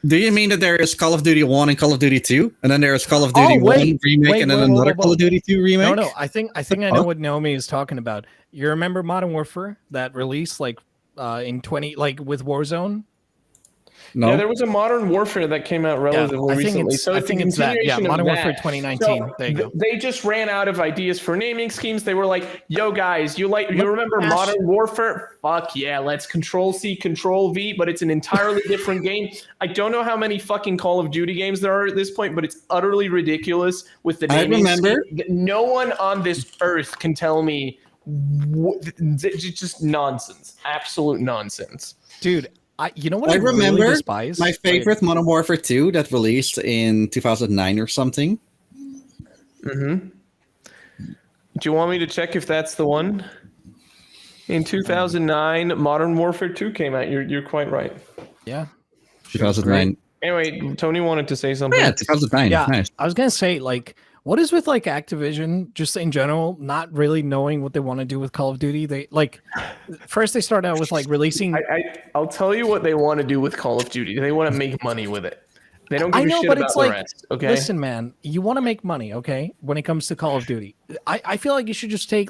Do you mean that there is Call of Duty 1 and Call of Duty 2, and then there is Call of Duty 1 wait, remake, wait, and then wait, wait, another wait, Call of wait. Duty 2 remake? No, I think I know what Naomi is talking about. You remember Modern Warfare that released in 20 with Warzone? No. Yeah, there was a Modern Warfare that came out relatively I think recently. it's- So I it's think a it's that. Yeah, continuation of Modern Warfare that. 2019. So There you go. They just ran out of ideas for naming schemes. They were like, "Yo, guys, you remember Ash- Modern Warfare? Fuck yeah, let's Control C, Control V, but it's an entirely different game." I don't know how many fucking Call of Duty games there are at this point, but it's utterly ridiculous with the I naming remember- scheme. No one on this earth can tell me. It's just nonsense, absolute nonsense. Dude, you know what I I really remember despise? my favorite Modern Warfare 2 that released in 2009 or something. Do you want me to check if that's the one? In 2009, Modern Warfare 2 came out. You're quite right. Yeah. 2009. Anyway, Tony wanted to say something. Yeah, 2009. Yeah. Nice. I was going to say, what is with Activision just in general not really knowing what they want to do with Call of Duty? They first they start out with releasing I'll tell you what they want to do with Call of Duty. They want to make money with it. They don't give I a know, shit but about it's the like, rest. Okay. listen, man, you want to make money, okay? When it comes to Call of Duty, I feel like you should just take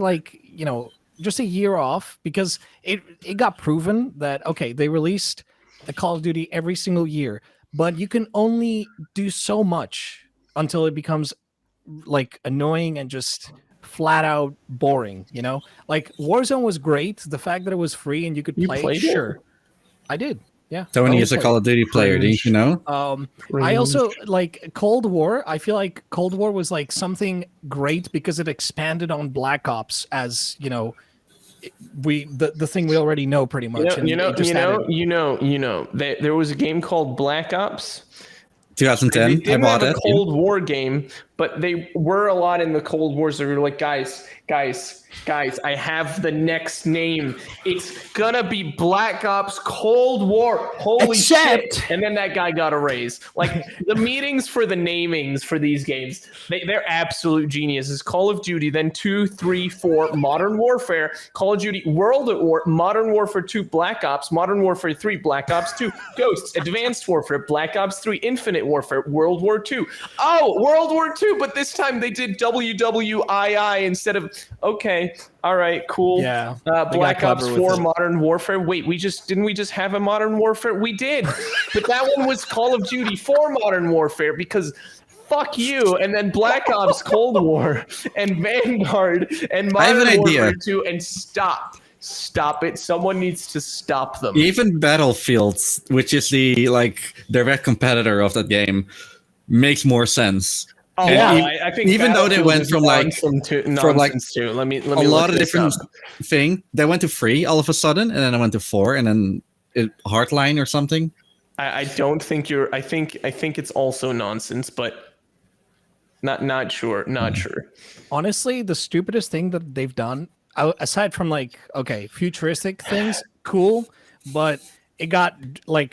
just a year off, because it got proven that they released the Call of Duty every single year, but you can only do so much until it becomes annoying and just flat out boring. Warzone was great. The fact that it was free and you could play, played it? sure, I did. Yeah. Tony I is a played. Call of Duty player, didn't you know? I also like Cold War. I feel like Cold War was something great because it expanded on Black Ops, as the thing we already know pretty much. There was a game called Black Ops. 2010. They didn't I have bought a it. Cold War game, but they were a lot in the Cold Wars. They were like, guys, I have the next name. It's gonna be Black Ops Cold War. Holy Except- shit! And then that guy got a raise. Like the meetings for the namings for these games, they're absolute geniuses. Call of Duty, then 2, 3, 4, Modern Warfare, Call of Duty World at War, Modern Warfare 2, Black Ops, Modern Warfare 3, Black Ops 2, Ghosts, Advanced Warfare, Black Ops 3, Infinite Warfare, World War 2. Oh, World War 2, but this time they did WWII instead of, okay, all right, cool. Yeah, Black got Ops clever 4 with it. Modern Warfare. Wait, we just have a Modern Warfare? We did. But that one was Call of Duty 4 Modern Warfare because fuck you. And then Black Ops Cold War and Vanguard and I have Modern an Warfare idea. 2 and stop it. Someone needs to stop them. Even Battlefields, which is the direct competitor of that game, makes more sense. Oh, And wow. e- I think even though they Battlefield went is from like nonsense too. Let me a look lot of this different up. thing, they went to 3 all of a sudden, and then I went to 4, and then Hardline or something. I don't think you're. I think it's also nonsense, but not sure. Not sure. Honestly, the stupidest thing that they've done, aside from futuristic things, cool, but it got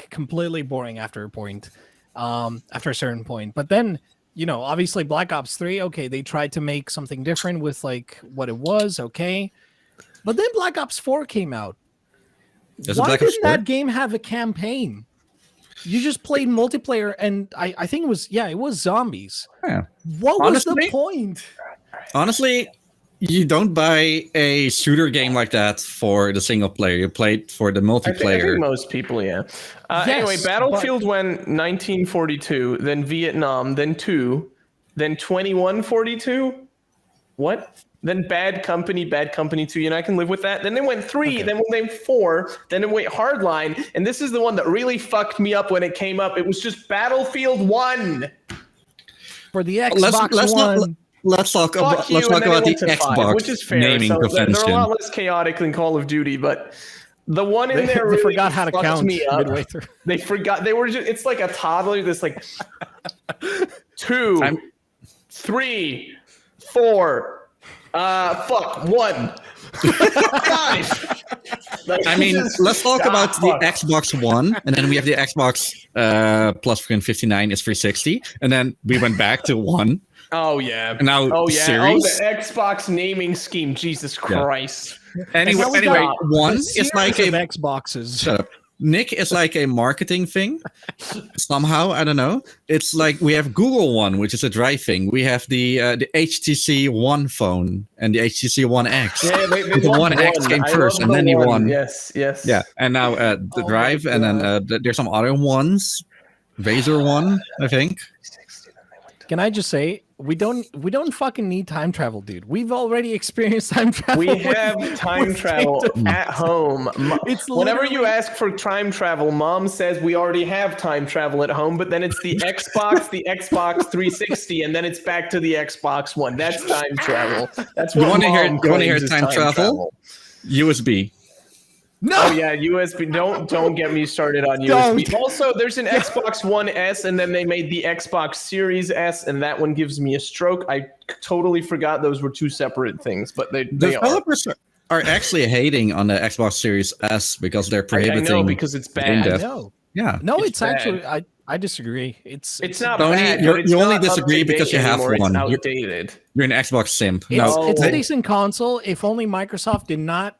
completely boring after a point, after a certain point. But then, obviously Black Ops 3, okay, they tried to make something different with what it was, okay. But then Black Ops 4 came out. There's a Why Black Ops didn't 4? that game have a campaign? You just played multiplayer, and I think it was zombies. Yeah. What was the Honestly- point? Honestly, you don't buy a shooter game like that for the single player. You play it for the I multiplayer. think most people, yeah. Yes, Anyway, Battlefield went 1942, then Vietnam, then 2, then 2142. What? Then Bad Company 2. I can live with that. Then they went 3, then they went 4, then it went Hardline, and this is the one that really fucked me up when it came up. It was just Battlefield 1. For the Xbox One. Let's talk about Fuck you, and then it the went to 5, Xbox which is fair. naming So they're a convention. lot less chaotic than Call of Duty, but the one in They, there they really forgot how to fucked count me up. midway through. They forgot. They were just. It's like a toddler. This 2, I'm- 3, 4. 1. 5. I mean, let's talk about the Xbox One, and then we have the Xbox plus 359 is 360, and then we went back to 1. Oh yeah. And now oh yeah. series. Oh, the Xbox naming scheme. Jesus Christ. Anyway, now we got 1 a is like series a of Xboxes. Shut up. Nick is like a marketing thing. Somehow, I don't know. It's like we have Google One, which is a drive thing. We have the HTC One phone and the HTC One X. Yeah, they The love One X came I first, love and the then the one. One. Yes. Yeah, and now the Oh my Drive, and then there's some other ones. Razer One, I think. Can I just say we don't fucking need time travel, dude. We've already experienced time travel. We have time travel at home. It's Whenever you literally- ask for time travel, Mom says we already have time travel at home, but then it's the Xbox, the Xbox 360, and then it's back to the Xbox One. That's time travel. That's what You wanna hear- Mom you wanna hear claims is time travel? USB. No. Oh yeah, USB. Don't get me started on USB. Also, there's an Xbox One S, and then they made the Xbox Series S, and that one gives me a stroke. I totally forgot those were 2 separate things, but they are. Developers are actually hating on the Xbox Series S because they're I prohibiting. know because it's game bad. dev. No. Yeah. No, It's it's actually bad. I disagree. It's not Tony, bad. you're- but it's you only not disagree up to because date you have anymore. one. It's You're- outdated. You're an Xbox simp. it's, No, it's a they- decent console. If only Microsoft did not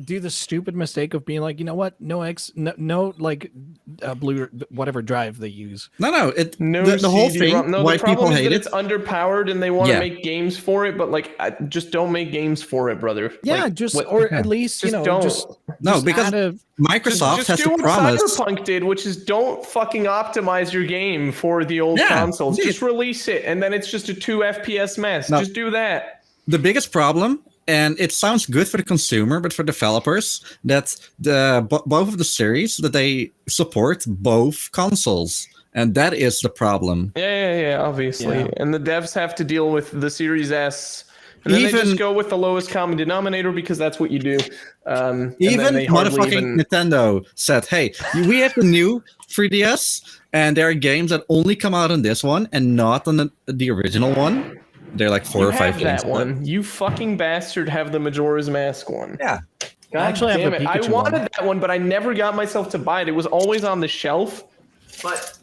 do the stupid mistake of being like, you know what? No blue whatever drive they use. no. No, The whole CD-ROM. thing. No, Why the problem people is hate that it? it's underpowered, and they want to Yeah. make games for it. But just don't make games for it, brother. Yeah, Like, just what- or at least just don't. No, because add a, Microsoft just has do to what promise. Cyberpunk did, which is don't fucking optimize your game for the old Yeah, consoles. it- Just release it, and then it's just a 2 FPS mess. No. Just do that. The biggest problem, and it sounds good for the consumer, but for developers, that both of the series that they support both consoles, and that is the problem. Yeah, obviously. Yeah. And the devs have to deal with the Series S And then they Even- just go with the lowest common denominator because that's what you do. And then Even they hardly motherfucking even- Nintendo said, "Hey, we have the new 3DS, and there are games that only come out on this one and not on the original one." They're like 4 You or 5 have games. that one. You fucking bastard have the Majora's Mask one. Yeah. God actually have damn the it. I Pikachu wanted one. that one, but I never got myself to buy it. It was always on the shelf. But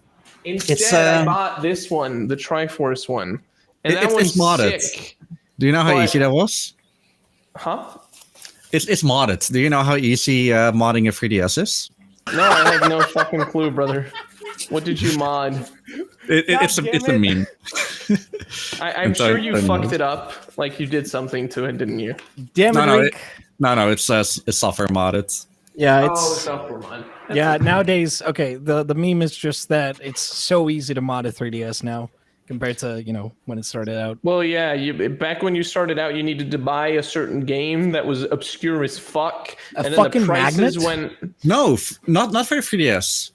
instead, I bought this one, the Triforce one. And that It's one's modded. sick. Do you know how But- easy that was? Huh? It's modded. Do you know how easy modding a 3DS is? No, I have no fucking clue, brother. What did you mod? It's damn a it. meme. I'm I'm sorry, sure you I don't fucked know. it up. Like you did something to it, didn't you? Damn it, No, Riek. no, it's software modded. Yeah, Oh, it's software mod. yeah. Nowadays, okay. The meme is just that it's so easy to mod a 3DS now compared to when it started out. Well, yeah. Back when you started out, you needed to buy a certain game that was obscure as fuck, and then fucking the prices magnet? went. No, not for 3DS.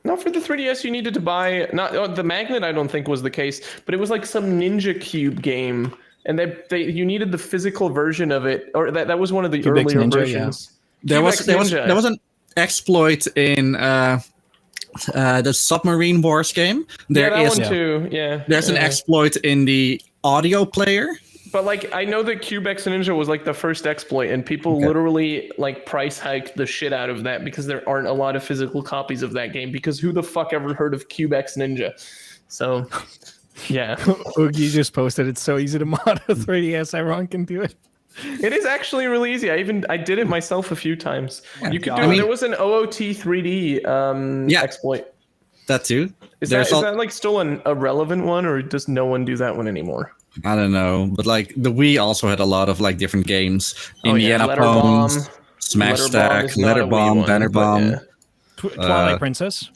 Not for the 3DS. You needed to buy the magnet. I don't think was the case, but it was like some Ninja Cube game, and you needed the physical version of it, or that was one of the Cubex earlier Ninja, yeah. versions. There was Cubex Ninja. an exploit in the Submarine Wars game. There yeah, that is one too. Yeah. there's an Yeah. exploit in the audio player. But like I know that Cubex Ninja was like the first exploit, and people Okay. literally like price hiked the shit out of that because there aren't a lot of physical copies of that game. Because who the fuck ever heard of Cubex Ninja? So, yeah, Oogie just posted it's so easy to mod a 3DS. Everyone can do it. it is actually really easy. I did it myself a few times. You could God. do I it. mean- There was an OOT 3D exploit. That too. Is There's that like still a relevant one, or does no one do that one anymore? I don't know, but like the Wii also had a lot of like different games. Oh, yeah, Indiana Letter Bomb. Bones, Smash Letter Bomb Stack, is not Letter a Wii Bomb, one, Banner but Bomb. yeah. Twilight Princess.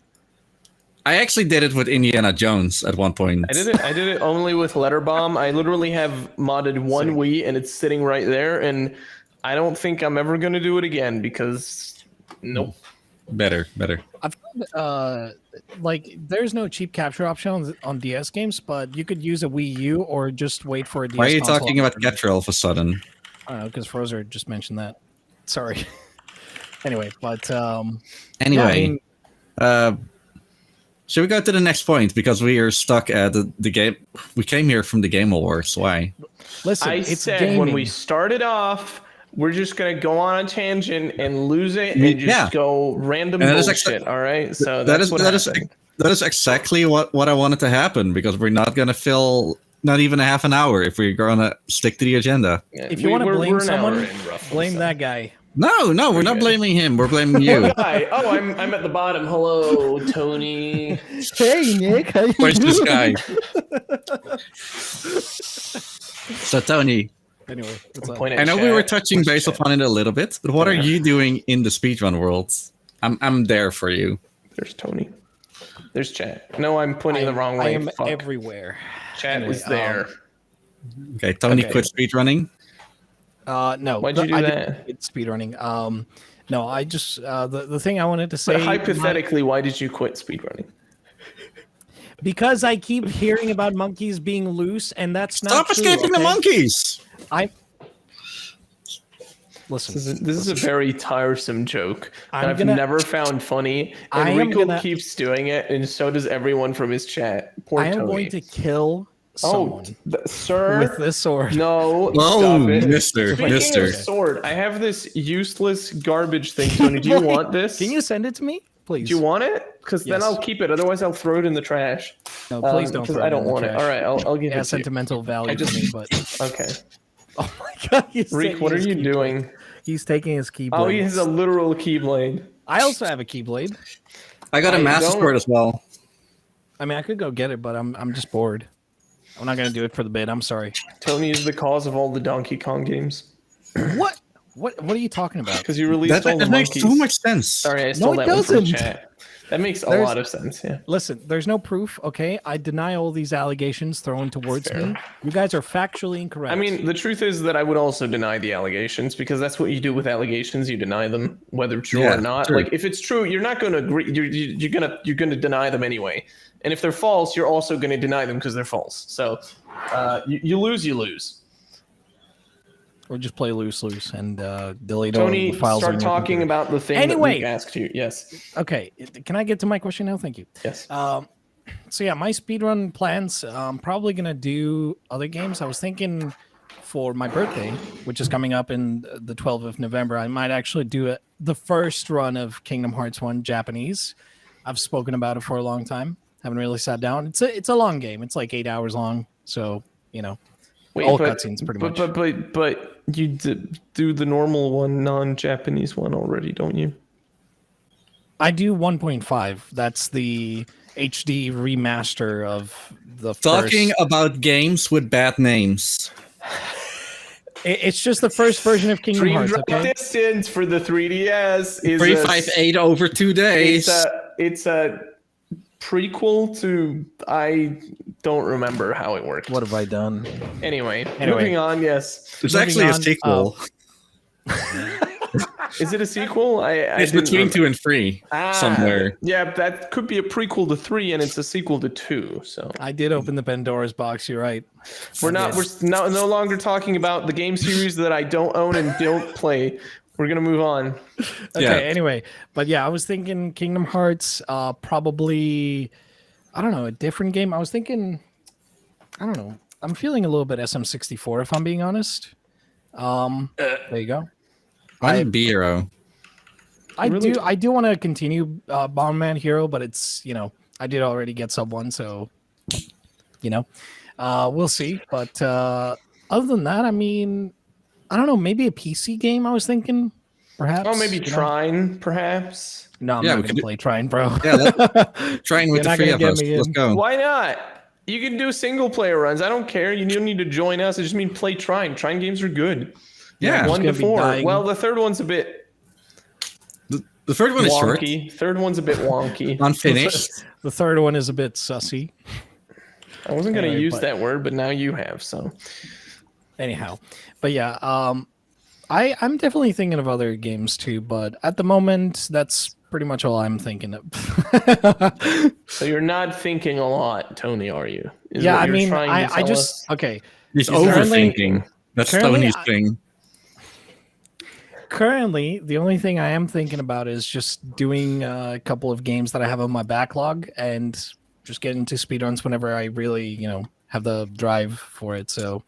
I actually did it with Indiana Jones at one point. I did it only with Letter Bomb. I literally have modded one Wii, and it's sitting right there. And I don't think I'm ever gonna do it again because nope. Better. I've like there's no cheap capture option on DS games, but you could use a Wii U or just wait for a DS. Why are you console talking about upgrade. capture all of a sudden? I don't know because Frozer just mentioned that. Sorry. Anyway, but Anyway, yeah, I mean, should we go to the next point because we are stuck at the game? We came here from the Game Awards. Why? listen, I it's said gaming. when we started off, we're just gonna go on a tangent and lose it and just go random And that is bullshit. All right, so that that's is that is exactly what I wanted to happen because we're not gonna fill not even a half an hour if we're gonna stick to the agenda. If you want to blame someone, blame that guy. No, we're not blaming him. We're blaming you. Hi. Oh, I'm at the bottom. Hello, Tony. Hey, Nick. How you Where's this doing? guy? So Tony, Anyway, what's up? Point I at know we were chat. touching Where's base chat? upon it a little bit, but what are Yeah. you doing in the speedrun world? I'm there for you. There's Tony. There's chat. No, I'm pointing the wrong way. I am Fuck. everywhere. Chat anyway, is there. Okay, Tony Okay. quit speedrunning. No. Why'd you do I that? didn't speedrunning. No, I just the thing I wanted to say. But hypothetically, why did you quit speedrunning? because I keep hearing about monkeys being loose, and that's not Stop true, escaping the okay? monkeys. I listen. This is a very tiresome joke that I'm I've gonna- never found funny. I And am Riekelt gonna- keeps doing it, and so does everyone from his chat. Poor I am Tony. going to kill someone Sir. with this sword. No, Oh, stop it. mister, Speaking mister. of sword, I have this useless garbage thing, Tony. Do you want this? Can you send it to me, please? Do you want it? Because then Yes. I'll keep it. Otherwise, I'll throw it in the trash. No, please don't. Because throw I it don't in the want it. trash. All right, I'll give It it has to you. sentimental value to me, but Okay. oh my god, he's Reek, taking what are his you keyblade. doing? He's taking his keyblade. Oh, he has a literal keyblade. I also have a keyblade. I got a I master don't- sword as well. I mean, I could go get it, but I'm just bored. I'm not gonna do it for the bit. I'm sorry. Tony is the cause of all the Donkey Kong games. What? What are you talking about? Because you released all the That makes monkeys. so much sense. Sorry, I stole it that one from doesn't. chat. That makes a There's- lot of sense, yeah. Listen, there's no proof, okay? I deny all these allegations thrown towards Fair. me. You guys are factually incorrect. I mean, the truth is that I would also deny the allegations because that's what you do with allegations. You deny them, whether true Yeah, or not. true. Like, if it's true, you're not going to agree. You're gonna deny them anyway. And if they're false, you're also going to deny them because they're false. So, you lose, you lose. or just play loose and delete all Tony, the files. start on your talking computer. about the thing Anyway. that Riek asked you. Yes. Okay, can I get to my question now? Thank you. Yes. So yeah, my speedrun plans. I'm probably gonna do other games. I was thinking for my birthday, which is coming up in the 12th of November, I might actually do the first run of Kingdom Hearts 1 Japanese. I've spoken about it for a long time. Haven't really sat down. It's a long game. It's like 8 hours long. So all cutscenes pretty much. But you do the normal one, non-Japanese one already, don't you? I do 1.5. That's the HD remaster of the Talking first. about games with bad names. It's just the first version of Kingdom Dream Hearts, Drop okay? Distance for the 3DS is 358 over 2 days. It's a prequel to, I don't remember how it worked. What have I done? Anyway, moving on. Yes, It's moving actually a on, sequel. is it a sequel? It's between 2 and 3 somewhere. Yeah, that could be a prequel to 3, and it's a sequel to 2. So I did open the Pandora's box. You're right. we're no longer talking about the game series that I don't own and don't play. We're gonna move on. Okay. Yeah. Anyway, but yeah, I was thinking Kingdom Hearts. Probably, I don't know, a different game. I was thinking, I don't know. I'm feeling a little bit SM64, if I'm being honest. There you go. I'm Biro. I do want to continue Bomberman Hero, but it's I did already get sub 1, so we'll see. But other than that, I mean, I don't know, maybe a PC game. I was thinking, perhaps. Oh, maybe Trine, perhaps. No, I'm Yeah, not we gonna could play Trine, bro. Yeah, trying with You're the not 3 gonna of get us. me Let's in. go. Why not? You can do single player runs. I don't care. You don't need to join us. I just mean play Trine. Trine games are good. Yeah. 1 to gonna be 4. dying. Well, the third one's a bit The third one is short. wonky. Third one's a bit wonky. Unfinished. The third one is a bit sussy. I wasn't going to Anyway, use but- that word, but now you have. So Anyhow, but yeah, I'm definitely thinking of other games too, but at the moment, that's pretty much all I'm thinking of. So you're not thinking a lot, Tony, are you? Is Yeah, what I you're mean, trying to I tell just us? okay. He's currently- overthinking. That's currently Tony's I- thing. Currently, the only thing I am thinking about is just doing a couple of games that I have on my backlog and just getting to speedruns whenever I really, have the drive for it. So,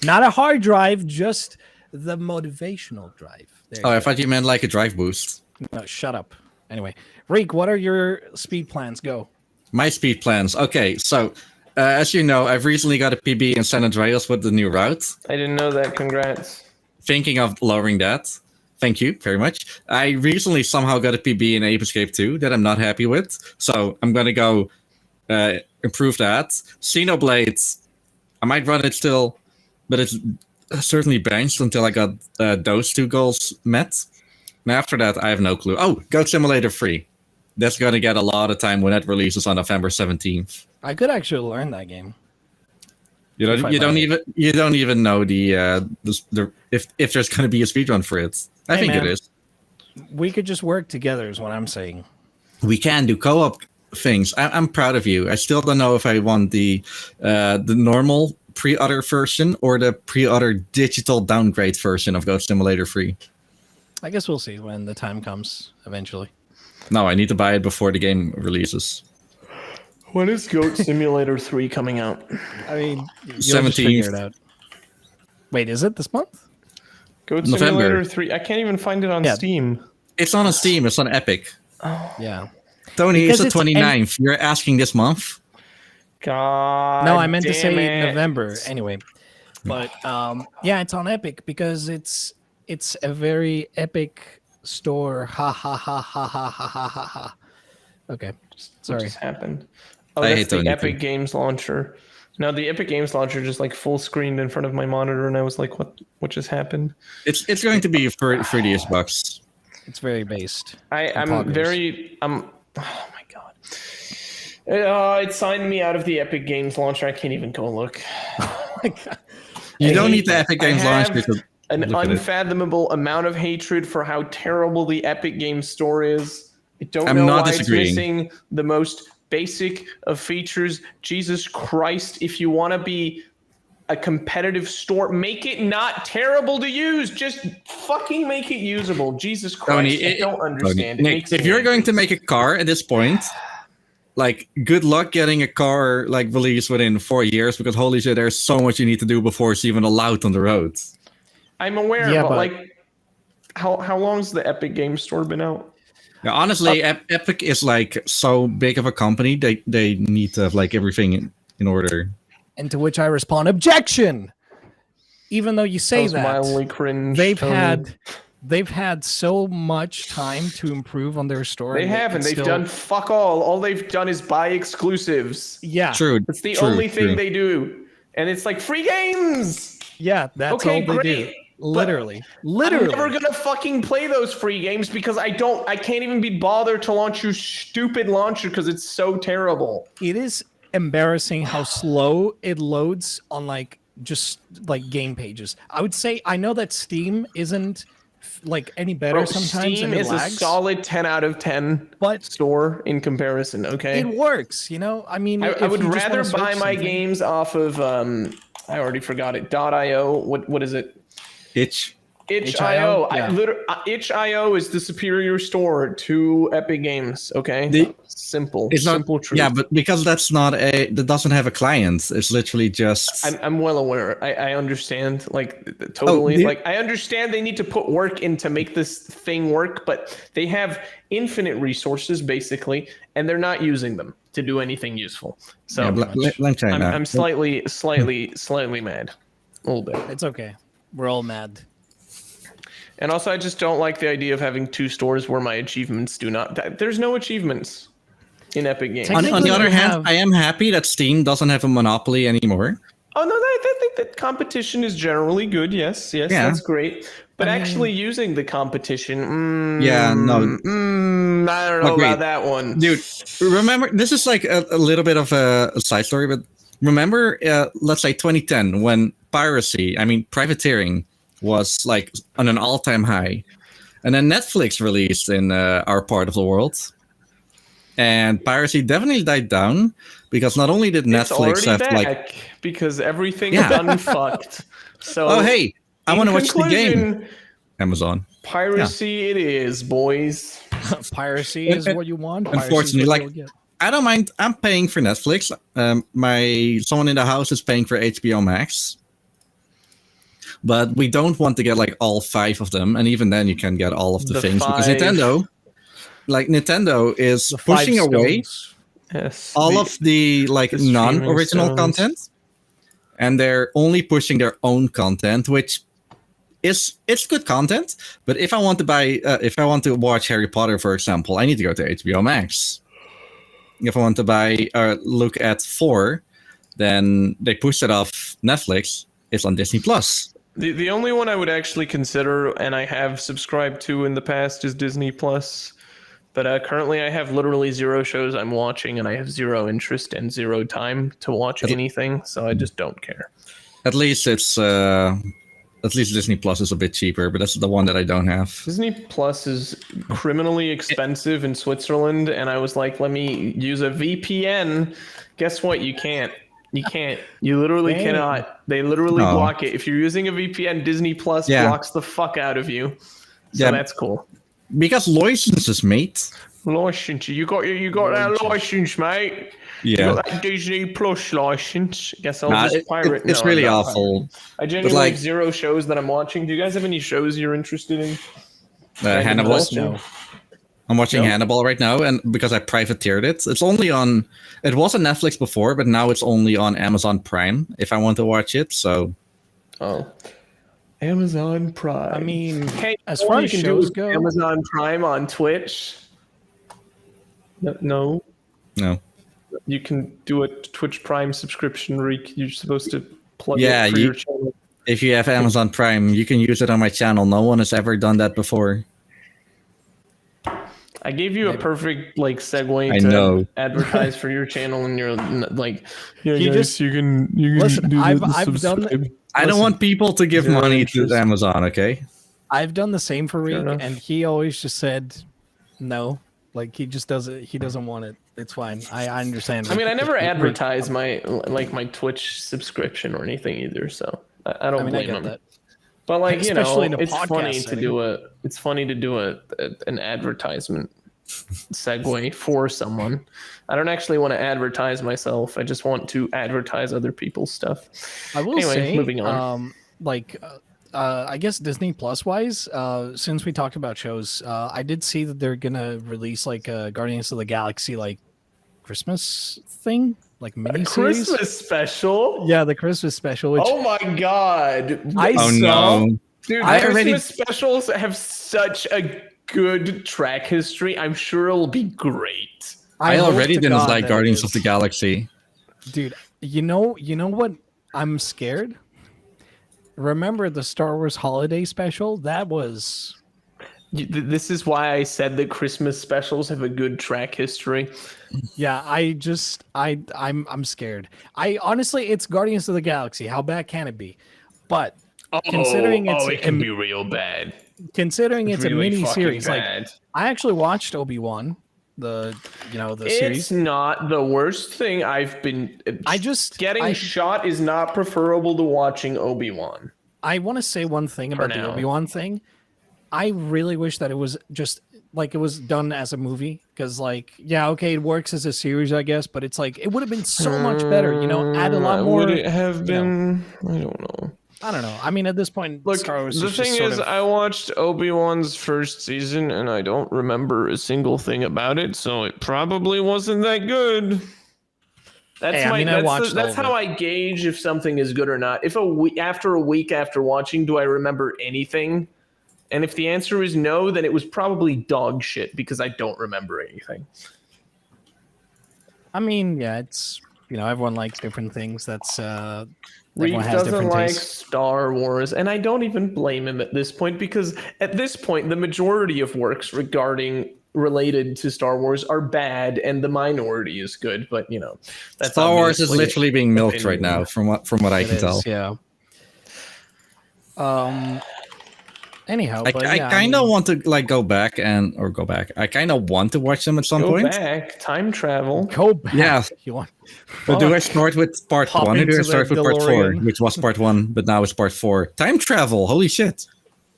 not a hard drive, just the motivational drive. There Oh, you I thought you meant like a drive boost. go. No, shut up. Anyway, Riek, what are your speed plans? Go. My speed plans. Okay, so as you know, I've recently got a PB in San Andreas with the new route. I didn't know that. Congrats. Thinking of lowering that. Thank you very much. I recently somehow got a PB in Ape Escape 2 that I'm not happy with. So I'm going to go improve that. Xenoblade, I might run it still, but it's certainly benched until I got those 2 goals met. And after that, I have no clue. Oh, Goat Simulator 3. That's going to get a lot of time when it releases on November 17th. I could actually learn that game. You If I don't buy it. you don't even know the if there's going to be a speedrun for it. I Hey, think man. it is. We could just work together, is what I'm saying. We can do co-op things. I'm proud of you. I still don't know if I want the normal pre-order version or the pre-order digital downgrade version of Goat Simulator 3. I guess we'll see when the time comes eventually. No, I need to buy it before the game releases. When is Goat Simulator 3 coming out? I mean, you'll just 17th. figure it out. Wait, is it this month? Goat November. Simulator 3. I can't even find it on Yeah. Steam. It's on Steam. It's on Epic. Yeah. Tony, Because it's the it's 29th. You're asking this month? God. No, I meant to say damn it. November. Anyway, but yeah, it's on Epic because it's a very epic store. Ha ha ha ha ha ha ha ha ha. Okay, What sorry. just happened? Oh, I that's hate the Tony Epic too. Games launcher. No, the Epic Games launcher just like full screened in front of my monitor, and I was like, "What just happened?" It's going to be for $30. It's very based. I'm poggers. very. Oh my god! It signed me out of the Epic Games launcher. I can't even go look. You I don't hate need the that. Epic I Games launcher have to An look at it. unfathomable amount of hatred for how terrible the Epic Games Store is. I don't I'm know not why disagreeing. it's missing the most basic of features. Jesus Christ! If you want to be a competitive store. Make it not terrible to use. Just fucking make it usable. Jesus Christ. Tony, I don't understand. Tony, It Nick, makes if me you're going angry. to make a car at this point, like, good luck getting a car like released within 4 years, because holy shit, there's so much you need to do before it's even allowed on the road. I'm aware, Yeah, but but- like, how long's the Epic Game Store been out? Yeah, honestly, Epic is like so big of a company, they need to have like everything in order. And to which I respond, objection. Even though you That say was that, mildly cringe. they've Tony. had so much time to improve on their store. They and haven't. it's They've still- done fuck all. All they've done is buy exclusives. Yeah, True. That's the true, only thing true. they do. And it's like free games. yeah, that's Okay, all they great, do. but Literally. I'm never Literally. gonna fucking play those free games because I can't even be bothered to launch your stupid launcher because it's so terrible. It is embarrassing how slow it loads on like just like game pages. I would say I know that Steam isn't like any better Bro, sometimes Steam and it is a lags, solid 10 out of 10 but store in comparison, okay? it works, you know? I mean, I if would you just rather wanna buy search my something- games off of I already forgot it. .io. What is it? Itch. itch.io. Yeah. Itch.io is the superior store to Epic Games, okay? Simple. It's not, Simple truth. yeah, but because that doesn't have a client. It's literally just. I'm well aware. I understand, like, totally. the- Like, I understand they need to put work in to make this thing work, but they have infinite resources basically, and they're not using them to do anything useful. So I'm slightly mad, a little bit. It's okay. We're all mad. And also, I just don't like the idea of having two stores where my achievements do not. There's no achievements in Epic Games. on the Technically, other you hand, have- I am happy that Steam doesn't have a monopoly anymore. Oh no, that competition is generally good. Yes, Yeah. that's great. But I mean- actually using the competition, Yeah, no. I don't know Agreed. about that one, Dude, remember, this is like a little bit of a side story, but remember, let's say 2010, when privateering was like on an all-time high. And then Netflix released in our part of the world. And piracy definitely died down because not only did It's Netflix already have back like, because everything's Yeah. done fucked. So oh hey, I in want to watch the game. conclusion, Amazon. Piracy it is, boys. Piracy is what you want. Piracy is Unfortunately, what like- you'll get. I don't mind. I'm paying for Netflix. Someone in the house is paying for HBO Max. But we don't want to get like all 5 of them, and even then you can get all of the The things because 5. Nintendo is The 5 pushing away stones. Yes. all of the like the streaming non-original stones. content, and they're only pushing their own content, which it's good content. But if I want to watch Harry Potter, for example, I need to go to HBO Max. If I want to look at 4, then they push it off Netflix. It's on Disney Plus. The only one I would actually consider, and I have subscribed to in the past, is Disney Plus. But currently, I have literally 0 shows I'm watching, and I have 0 interest and 0 time to watch anything. So I just don't care. At least Disney Plus is a bit cheaper, but that's the one that I don't have. Disney Plus is criminally expensive in Switzerland, and I was like, let me use a VPN. Guess what? You can't. You can't. You literally Dang. cannot. They literally Oh. block it. If you're using a VPN, Disney Plus Yeah. blocks the fuck out of you. So Yeah. that's cool. Because licenses, mate. License. You got that license, mate. You Yeah. got that Disney Plus license. Guess I'll Nah, just pirate. it's No, really I'm not awful. I genuinely like- have 0 shows that I'm watching. Do you guys have any shows you're interested in? Hannibal. No. I'm watching No? Hannibal right now, and because I privateered it, it's only on. It was on Netflix before, but now it's only on Amazon Prime if I want to watch it. So Oh. Amazon Prime. I mean, Hey, as all far you as can do shows is go, Amazon Prime on Twitch. No, no, you can do a Twitch Prime subscription. Riek, you're supposed to plug Yeah, it for you- your channel. if you have Amazon Prime, you can use it on my channel. No one has ever done that before. I gave you a perfect segue I to know. advertise for your channel, and you're like, yeah, You guys, just- you can Listen, do I've the done- subscribe. I don't Listen, want people to give zero money interest. to Amazon. Okay. I've done the same for Fair Riek, enough. and he always just said no. Like he just doesn't. He doesn't want it. It's fine. I understand. I mean, I never Riek- advertise my Twitch subscription or anything either, so I don't I mean, I blame get him. that. But like Especially in a it's funny podcast to setting. do an advertisement segue for someone. I don't actually want to advertise myself. I just want to advertise other people's stuff. I will Anyway, say, moving on. I guess Disney Plus wise, since we talked about shows, I did see that they're gonna release like a Guardians of the Galaxy like Christmas thing, like mini series. Christmas special. Yeah, the Christmas special. Which Oh my god! I Oh saw. no. Dude, I Christmas already- specials have such a good track history. I'm sure it'll be great. I hope already to didn't God like that it Guardians of the is. Galaxy. Dude, you know what? I'm scared. Remember the Star Wars Holiday Special? That was This is why I said that Christmas specials have a good track history. yeah. I'm scared. I honestly, it's Guardians of the Galaxy. How bad can it be? But considering it can be real bad. considering it's a Really mini fucking series, like bad. I actually watched Obi-Wan, the series. It's not the worst thing I've been. Getting shot is not preferable to watching Obi-Wan. I want to say one thing about the now. Obi-Wan thing. I really wish that it was just like it was done as a movie because, like, yeah, okay, it works as a series, I guess, but it's like it would have been so much better, add a lot more. Would it have been? I don't know. I don't know. I mean, at this point, Look, Star Wars the is just thing sort is, of- I watched Obi-Wan's first season and I don't remember a single thing about it, so it probably wasn't that good. That's I watched that's all of how I gauge if something is good or not. If after a week after watching, do I remember anything? And if the answer is no, then it was probably dog shit because I don't remember anything. I mean, yeah, it's everyone likes different things. That's Riek everyone has doesn't different like tastes. Star Wars, and I don't even blame him at this point because at this point, the majority of works related to Star Wars are bad, and the minority is good. But that's Star Wars is obviously literally being milked right opinion. now, from what I It can is, tell. yeah. Anyhow, I but kind of want to go back. I kind of want to watch them at some Go point. back, time travel. go back. Yeah. You want? But do I start with part Hop 1 or do I into start the with part 4, DeLorean. which was part 1, but now it's part 4? Time travel, holy shit!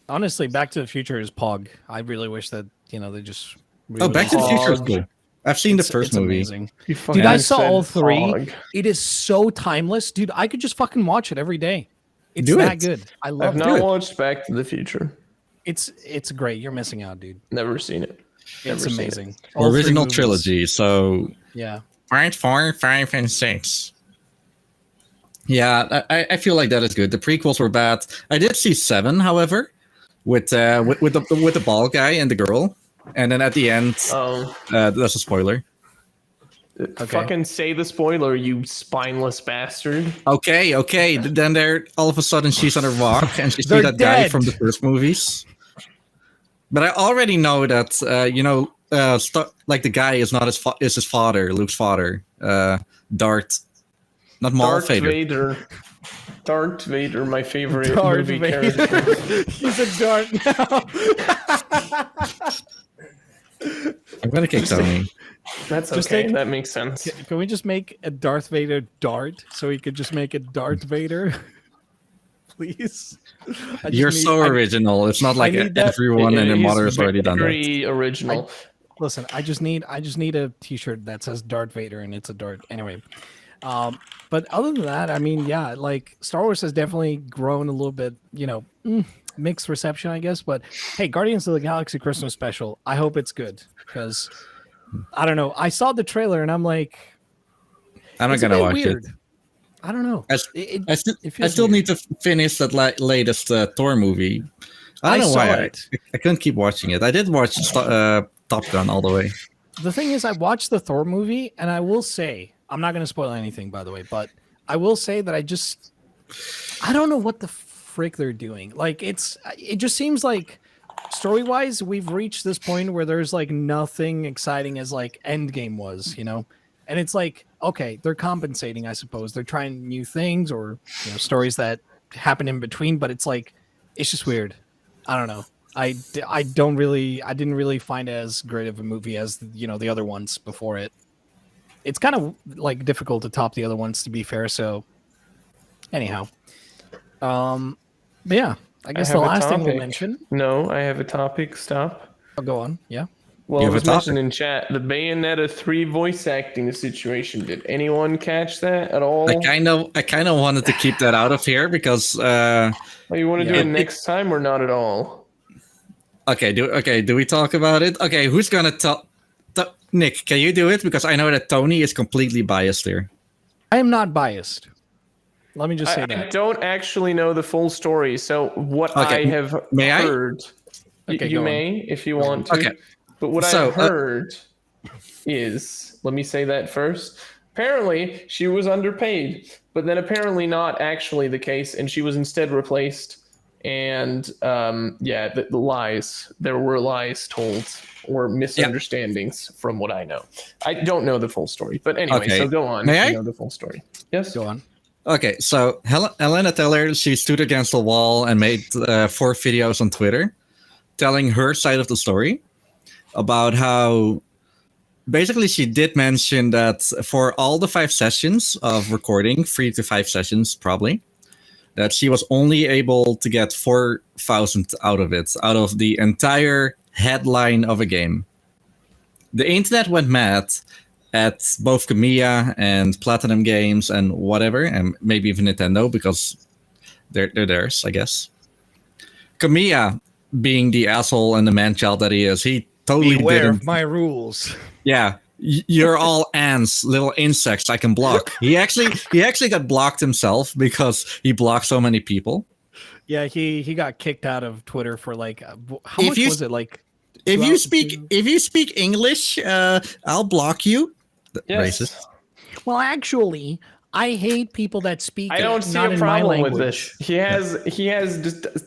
Honestly, Back to the Future is Pog. I really wish that they just. Oh, Back to the Future is Pog. cool. I've seen the It's first movie. amazing. You Dude, fucking I saw said all 3. Pog. It is so timeless, dude. I could just fucking watch it every day. It's Do that it. good. I I've love not it. watched Back to the Future. It's great. You're missing out, dude. Never seen it. It's Never seen it. amazing. All 3 Original movies. trilogy, so Yeah. part 4, 5, and 6. Yeah, I feel like that is good. The prequels were bad. I did see 7, however, with the bald guy and the girl, and then at the end, Oh, that's a spoiler. fucking say the spoiler, you spineless bastard. Okay. Then there, all of a sudden, she's on a rock, and she sees They're that guy dead. from the first movies. But I already know that like the guy is not is his father, Luke's father, Darth, not Maul Darth Vader. Vader. Darth Vader, my favorite Darth movie Vader. character. He's a dart now. I'm gonna kick Tony. That's Just okay. take- That makes sense. Can we just make a Darth Vader dart so he could just make a Darth Vader? Please. I just You're need- so original. It's not like need that- everyone and their He's mother has already done that. Very original. Listen, I just need a T-shirt that says Darth Vader and it's a dart. Anyway, but other than that, I mean, yeah, like Star Wars has definitely grown a little bit. Mixed reception, I guess. But hey, Guardians of the Galaxy Christmas special. I hope it's good because I don't know. I saw the trailer and I'm like, I'm not it's a gonna bit watch weird. it. I don't know. I It feels still weird. need to finish that latest Thor movie. I I don't know saw why it. I couldn't keep watching it. I did watch Top Gun all the way. The thing is, I watched the Thor movie, and I will say, I'm not going to spoil anything, by the way, but I will say that I don't know what the frick they're doing. Like, it just seems like story-wise, we've reached this point where there's like nothing exciting as like Endgame was, and it's like, okay, they're compensating, I suppose. They're trying new things or stories that happen in between, but it's like, it's just weird. I don't know. I didn't really find it as great of a movie as the other ones before it. It's kind of like difficult to top the other ones, to be fair. So anyhow, but yeah, I guess the have a last thing we'll topic. mention. No, I have a topic. Stop. I'll go on. Yeah. Well, You it have a was mentioned topic. in chat the Bayonetta 3 voice acting situation. Did anyone catch that at all? I kind of wanted to keep that out of here because Oh, you want to do Yeah. it next time or not at all? do we talk about it? Okay, who's gonna tell? Nick, can you do it? Because I know that Tony is completely biased here. I am not biased. Let me just say I that. don't actually know the full story, so what Okay, I have may I? heard, Okay, you go on. may if you want to. Okay. But what So, I heard is, let me say that first. Apparently, she was underpaid, but then apparently not actually the case, and she was instead replaced. And the lies. There were lies told or misunderstandings from what I know. I don't know the full story, but anyway, Okay. so go on May if I? you know the full story. Yes? Go on. Okay, so Helena Teller, she stood against the wall and made 4 videos on Twitter telling her side of the story about how basically she did mention that for all the 5 sessions of recording, 3 to 5 sessions probably, that she was only able to get 4,000 out of it, out of the entire headline of a game. The internet went mad at both Kamiya and Platinum Games and whatever, and maybe even Nintendo, because they're theirs, I guess. Kamiya, being the asshole and the man-child that he is, he totally Beware didn't. of my rules. Yeah, you're all ants, little insects I can block. He actually got blocked himself because he blocked so many people. Yeah, he got kicked out of Twitter for like how If much you- was it? Like If 2 you hours- speak 2 if you speak English, I'll block you. Yes. Racist. Well, actually, I hate people that speak. I don't see not a in my problem with language. this. He has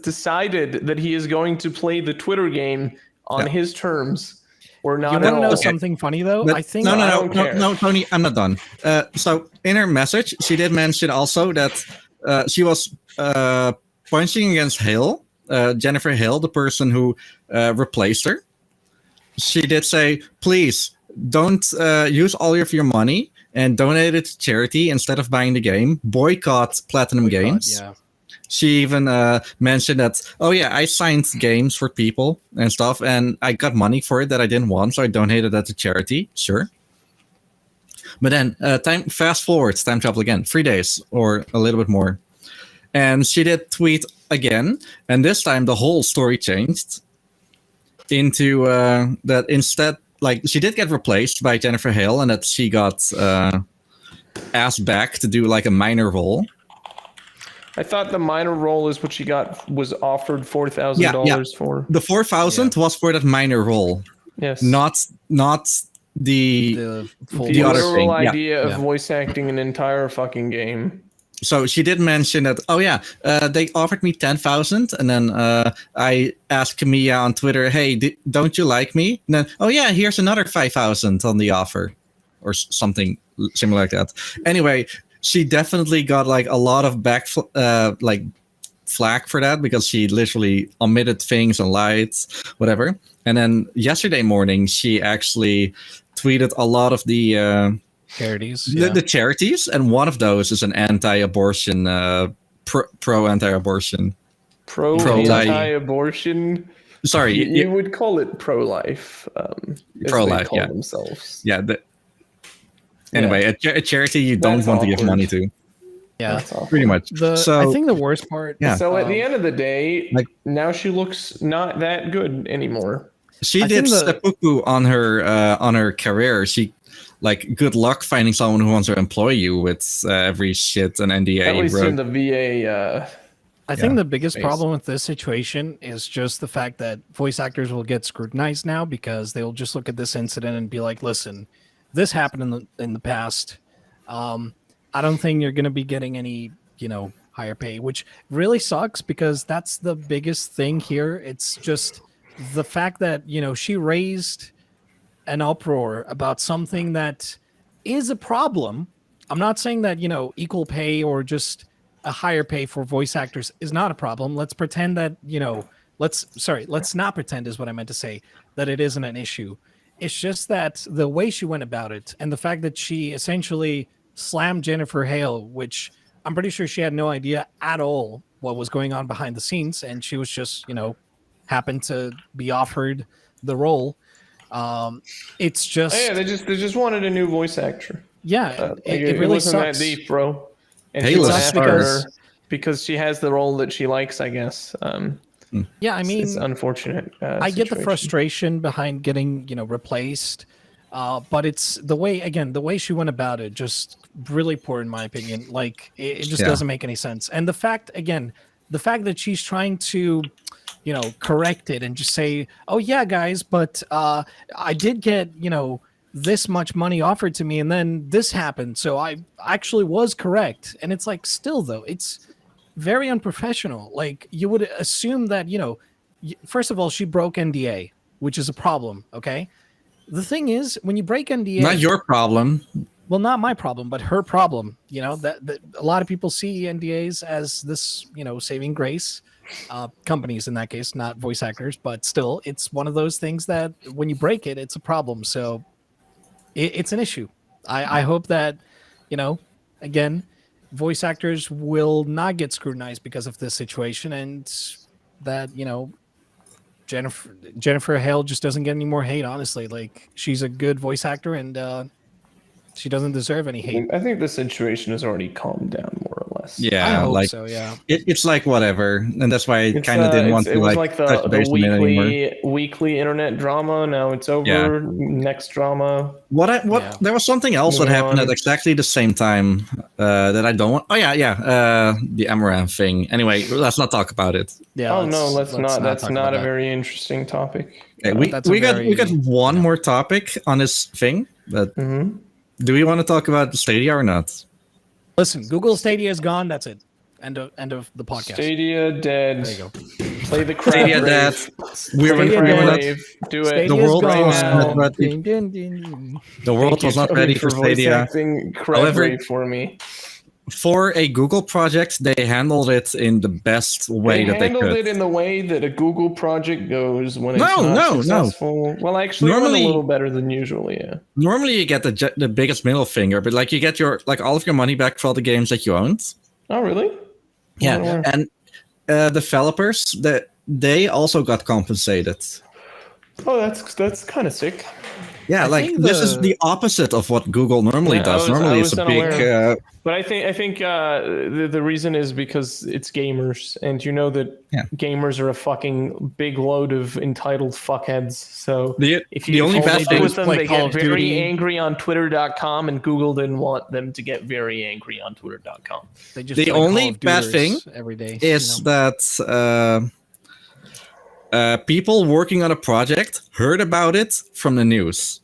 decided that he is going to play the Twitter game on Yeah. his terms, or not You at want to know all. something funny though? But I think I don't care. no, Tony, I'm not done. So in her message, she did mention also that she was punching against Hale, Jennifer Hale, the person who replaced her. She did say, please don't use all of your money and donate it to charity instead of buying the game. Boycott Platinum Games. Yeah. She even mentioned that, oh yeah, I signed games for people and stuff, and I got money for it that I didn't want, so I donated that to charity. Sure. But then fast forward, time travel again, 3 days or a little bit more. And she did tweet again, and this time the whole story changed into that instead, like, she did get replaced by Jennifer Hale, and that she got asked back to do like a minor role. I thought the minor role is what she was offered $4,000 for. The 4,000 was for that minor role, Yes. not the The full the other literal thing, yeah. idea of Yeah. voice acting an entire fucking game. So she did mention that, oh yeah, they offered me 10,000, and then I asked Kamiya on Twitter, hey, don't you like me? And then, oh yeah, here's another 5,000 on the offer, or something similar like that. Anyway, she definitely got like a lot of flack for that, because she literally omitted things and lied, whatever. And then yesterday morning, she actually tweeted a lot of the charities. the charities, and one of those is an anti-abortion, pro anti-abortion. Pro-life. Anti-abortion. Sorry, You would call it pro-life. As Pro-life, they call yeah. themselves. yeah. Anyway, a charity you don't That's want to give awkward. money to, Yeah. That's awful. pretty much. I think the worst part. Yeah. So at the end of the day, Like- now she looks not that good anymore. She I did think seppuku on her career. She, like, good luck finding someone who wants to employ you with every shit and NDA. At least bro. in the VA. I think Yeah. the biggest Space. problem with this situation is just the fact that voice actors will get scrutinized now, because they'll just look at this incident and be like, "Listen, this happened in the past. I don't think you're going to be getting any, higher pay," which really sucks, because that's the biggest thing here. It's just the fact that she raised an uproar about something that is a problem. I'm not saying that equal pay or just a higher pay for voice actors is not a problem. Let's pretend that let's not pretend is what I meant to say, that it isn't an issue. It's just that the way she went about it and the fact that she essentially slammed Jennifer Hale, which I'm pretty sure she had no idea at all what was going on behind the scenes, and she was just, happened to be offered the role. It's just, Oh, yeah, they just wanted a new voice actor. yeah, Like, it really wasn't sucks. that deep, bro. And Hale she was is after hers. her because she has the role that she likes, I guess. Yeah, I mean, it's unfortunate. I get the situation. frustration behind getting, replaced. But it's the way she went about it, just really poor in my opinion. Like it just Yeah. doesn't make any sense. And the fact that she's trying to, correct it and just say, oh yeah, guys, but I did get, this much money offered to me and then this happened. So I actually was correct. And it's like, still though, it's very unprofessional. Like you would assume that, first of all, she broke NDA, which is a problem. Okay. The thing is, when you break NDA, Not your problem. well, not my problem, but her problem. That a lot of people see NDAs as this, saving grace. Companies in that case, not voice actors, but still, it's one of those things that when you break it, it's a problem. So it's an issue. I hope that, again, voice actors will not get scrutinized because of this situation, and that Jennifer Hale just doesn't get any more hate. Honestly, like she's a good voice actor, and she doesn't deserve any hate. I think the situation has already calmed down more or less. I Yeah, hope like so. Yeah. it's like whatever, and that's why I It's, kind of didn't want it to was like like touch the base on it anymore. weekly internet drama. Now it's over. Yeah. Next drama. Yeah. There was something else that Moving happened on. at exactly the same time that I don't want. Oh yeah, the Amaranth thing. Anyway, let's not talk about it. Yeah. Oh no, let's not. That's talk not about a that. very interesting topic. Okay, that's a we got very- one more topic on this thing. But do we want to talk about Stadia or not? Listen. Google Stadia is gone. That's it. End of the podcast. Stadia dead. There you go. Play the crab Stadia rave. dead. Play Stadia the dead. crab rave. Do it. Stadia's The world gone. was not ready. Ding, ding, ding, ding. The world Thank you, was not Toby, ready for voice Stadia. acting crab However- rave for me. For a Google project, they handled it in the best way They that they handled could. it in the way that a Google project goes when it's No, not no. successful. Well, actually, it went Normally- a little better than usually. Yeah. Normally, you get the biggest middle finger, but like you get all of your money back for all the games that you owned. Oh, really? Yeah, Oh. and developers they also got compensated. Oh, that's kind of sick. Yeah, I like think this is the opposite of what Google normally Yeah, does. I Normally, was it's a big. unaware. But I think the reason is because it's gamers, and you know that Yeah. gamers are a fucking big load of entitled fuckheads. So The if the you only if bad you thing with them, play they Call get of very Duty. angry on Twitter.com, and Google didn't want them to get very angry on Twitter.com. They just The play Call only of bad Duties thing every day is that people working on a project heard about it from the news,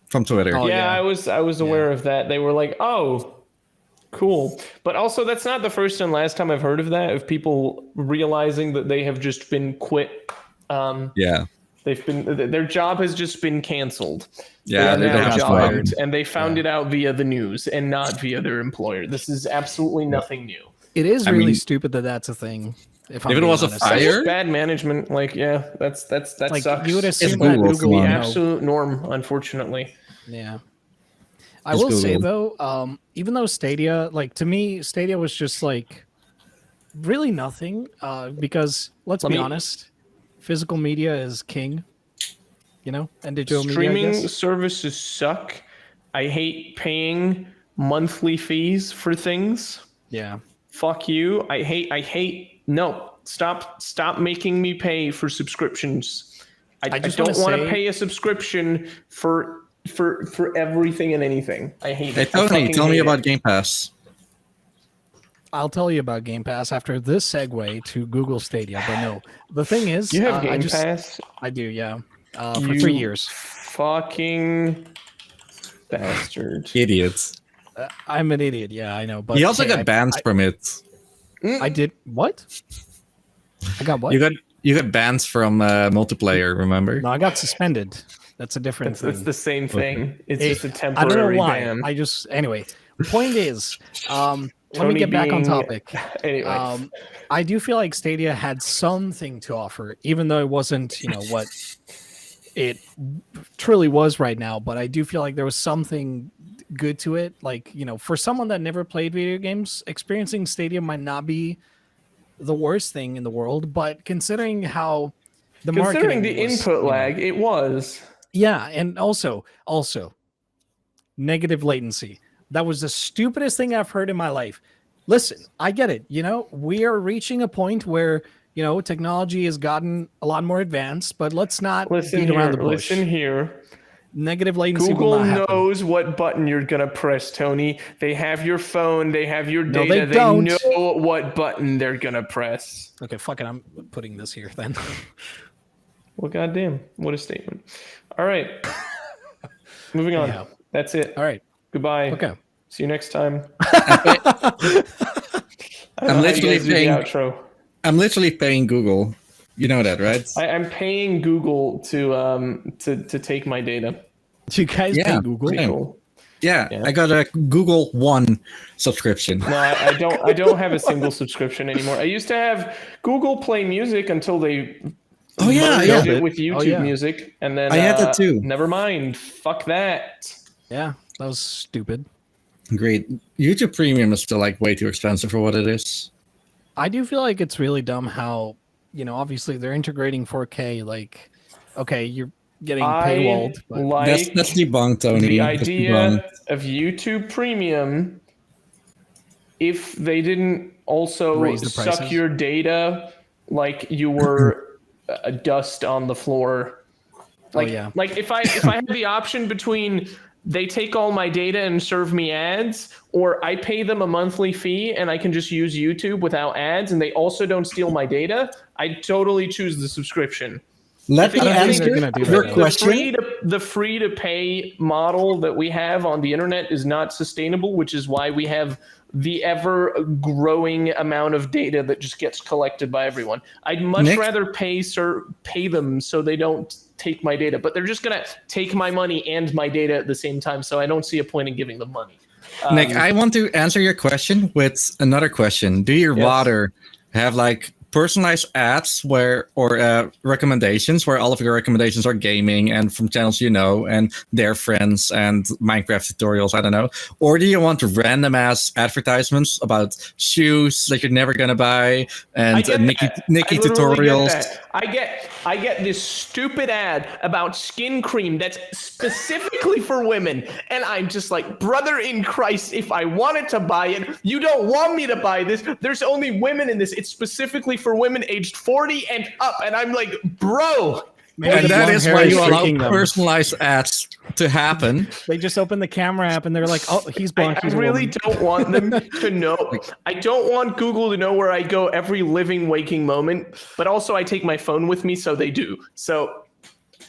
from Twitter. Oh, yeah, yeah. I was aware of that. They were like, "Oh, cool." But also that's not the first and last time I've heard of that, of people realizing that they have just been quit. Yeah, Their job has just been canceled. yeah, They are they now have fired, to. and they found it out via the news and not via their employer. This is absolutely nothing new. It is I really mean- stupid that that's a thing. If it was a That's fire- just bad management. Like, yeah, that like sucks. you would It's assume It's that Google, Google, come the on. absolute norm, unfortunately. Yeah. I It's will say Google. though, even though Stadia, like to me, Stadia was just like really nothing. Because let's Let be me- honest, physical media is king. And digital Streaming media. I guess. services suck. I hate paying monthly fees for things. Yeah. Fuck you. I hate. No, stop making me pay for subscriptions. I just don't wanna want to say- pay a subscription for everything and anything. I hate Hey it. I Tony, fucking tell me hate about it. Game Pass. I'll tell you about Game Pass after this segue to Google Stadia. But no, the thing is, You have I Game Pass? I do, yeah. For You 3 years. Fucking bastard. Idiots. I'm an idiot. Yeah, I know. But You also hey, got bans from it. I did what? I got what? You got bans from multiplayer. Remember? No, I got suspended. That's a different It's thing. the same thing. It's just a I don't know temporary why. ban. Anyway, Point is, let me Tony get back on being- topic. Anyway, I do feel like Stadia had something to offer, even though it wasn't, what it truly was right now. But I do feel like there was something good to it. Like, for someone that never played video games, experiencing Stadia might not be the worst thing in the world. But considering how the considering marketing the was, input lag, it was. yeah, and also negative latency. That was the stupidest thing I've heard in my life. Listen, I get it. We are reaching a point where, technology has gotten a lot more advanced, but let's not beat around the bush. Listen here. Negative latency Google will not happen. knows what button you're gonna press, Tony. They have your phone. They have your No, data. they don't. know what button they're gonna press. Okay, fuck it. I'm putting this here then. Well, goddamn, what a statement. All right, moving on. Anyhow. That's it. All right. Goodbye. Okay. See you next time. I'm literally paying. Outro. I'm literally paying Google. You know that, right? I'm paying Google to take my data. Do you guys pay Google? same. Cool. Yeah, I got a Google One subscription. No, I don't. I don't have a single subscription anymore. I used to have Google Play Music until they merged it with YouTube Music, and then I had that too. Never mind. Fuck that. Yeah, that was stupid. Great. YouTube Premium is still like way too expensive for what it is. I do feel like it's really dumb how, obviously they're integrating 4K. Like, okay, you're getting paywalled. But Like that's debunked, Tony. the That's idea debunked. of YouTube Premium, if they didn't also Raise the suck prices. your data like you were a dust on the floor. Like, like if I had the option between they take all my data and serve me ads, or I pay them a monthly fee and I can just use YouTube without ads, and they also don't steal my data, I totally choose the subscription. Let me I think they're answer gonna do your that. question. The free to pay model that we have on the internet is not sustainable, which is why we have the ever growing amount of data that just gets collected by everyone. I'd much rather pay them so they don't take my data, but they're just gonna take my money and my data at the same time, so I don't see a point in giving them money. Nick, I want to answer your question with another question. Do your router have like personalized ads or recommendations where all of your recommendations are gaming and from channels and their friends and Minecraft tutorials, I don't know? Or do you want random ass advertisements about shoes that you're never gonna buy and Nikki tutorials? I get this stupid ad about skin cream that's specifically for women, and I'm just like, brother in Christ, if I wanted to buy it, you don't want me to buy this. There's only women in this. It's specifically for women aged 40 and up, and I'm like, bro. And that is why you allow personalized ads to happen. They just open the camera app and they're like, oh, he's blonde. I really don't want them to know. I don't want Google to know where I go every living, waking moment, but also I take my phone with me, so they do. So,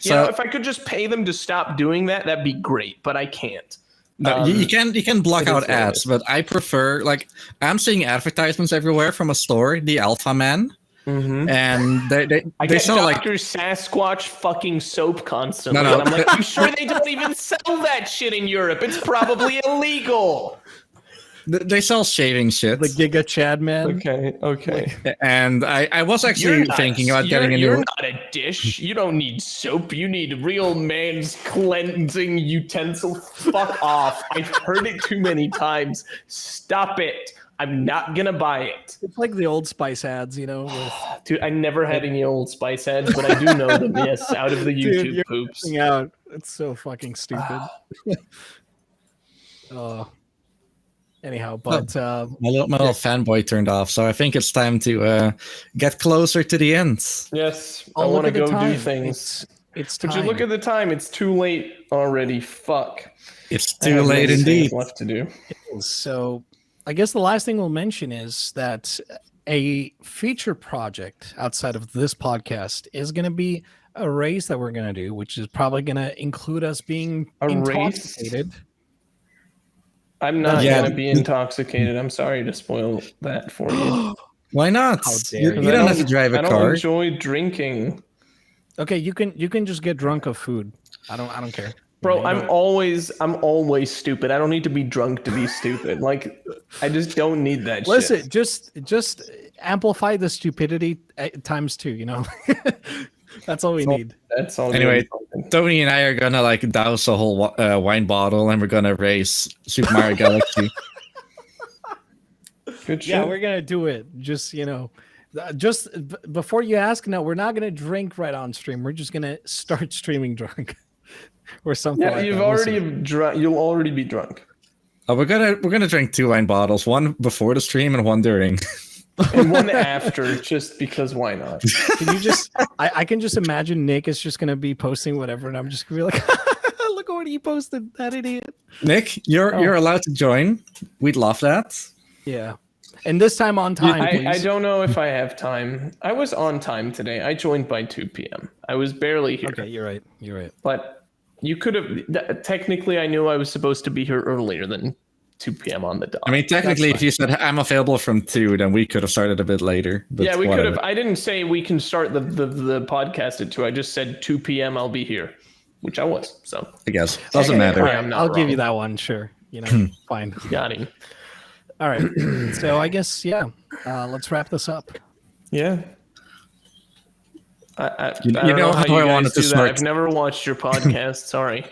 if I could just pay them to stop doing that, that'd be great, but I can't. No, you can block out ads, but I prefer, like, I'm seeing advertisements everywhere from a store, the Alpha Man. Mm-hmm. And I they get sell Dr. Sasquatch fucking soap constantly. No. And I'm like, you sure they don't even sell that shit in Europe? It's probably illegal. They sell shaving shit. The Giga Chad Man. Okay. And I was actually thinking about getting a new. You're not a dish. You don't need soap. You need real man's cleansing utensil. Fuck off. I've heard it too many times. Stop it. I'm not gonna buy it. It's like the Old Spice ads, With... Dude, I never had any Old Spice ads, but I do know them. Yes, out of the YouTube poops. Out. It's so fucking stupid. Anyhow, but my little fanboy turned off, so I think it's time to get closer to the end. Yes, I want to go do things. It's time. But you look at the time; it's too late already. Fuck. It's too late indeed. Left to do. So. I guess the last thing we'll mention is that a feature project outside of this podcast is going to be a race that we're going to do, which is probably going to include us being intoxicated. I'm not going to be intoxicated. I'm sorry to spoil that for you. Why not? You don't have to drive a car. I don't enjoy drinking. Okay, you can just get drunk of food. I don't care. Bro, I'm always stupid. I don't need to be drunk to be stupid. Like, I just don't need that Listen, shit. just amplify the stupidity times 2. You know, that's all we need. That's all. Anyway, good. Tony and I are gonna like douse a whole wine bottle, and we're gonna race Super Mario Galaxy. Good shit. Yeah, we're gonna do it. Just before you ask, no, we're not gonna drink right on stream. We're just gonna start streaming drunk, or something. Yeah, like you've that. already drunk. You'll already be drunk. We're gonna drink 2 wine bottles, one before the stream and one during. And one after, just because why not? Can you just? I can just imagine Nick is just gonna be posting whatever, and I'm just gonna be like, "Look what he posted, that idiot." Nick, you're allowed to join. We'd love that. Yeah, and this time on time, I please. don't know if I have time. I was on time today. I joined by 2 p.m. I was barely here. Okay, you're right. You're right. But you could have. Technically, I knew I was supposed to be here earlier than 2 p.m. on the dot. I mean, technically, if you said I'm available from 2, then we could have started a bit later. But Yeah, we whatever. could have. I didn't say we can start the podcast at 2. I just said 2 p.m. I'll be here, which I was. So I guess doesn't Okay, matter. all right. I'm not I'll give you wrong. that one. Sure. You know, fine. got him. All right. So I guess let's wrap this up. Yeah. I You don't know how how I you wanted guys to do that. start. I've never watched your podcast. Sorry.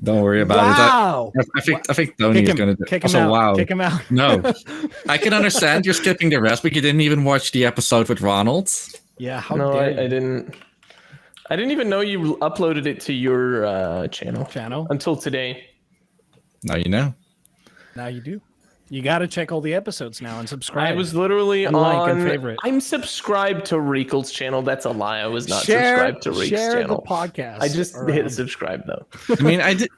Don't worry about Wow. it. I think Tony is gonna do. Kick him Also, out. wow. Kick him out. No, I can understand you're skipping the rest, but you didn't even watch the episode with Ronald. Yeah. How No, dare I you. didn't. I didn't even know you uploaded it to your channel until today. Now you know. Now you do. You got to check all the episodes now and subscribe. I was literally And like and on. favorite. I'm subscribed to Riekelt's channel. That's a lie. I was not share, subscribed to Riek's share channel. the podcast. I just around. hit subscribe though. I mean, I did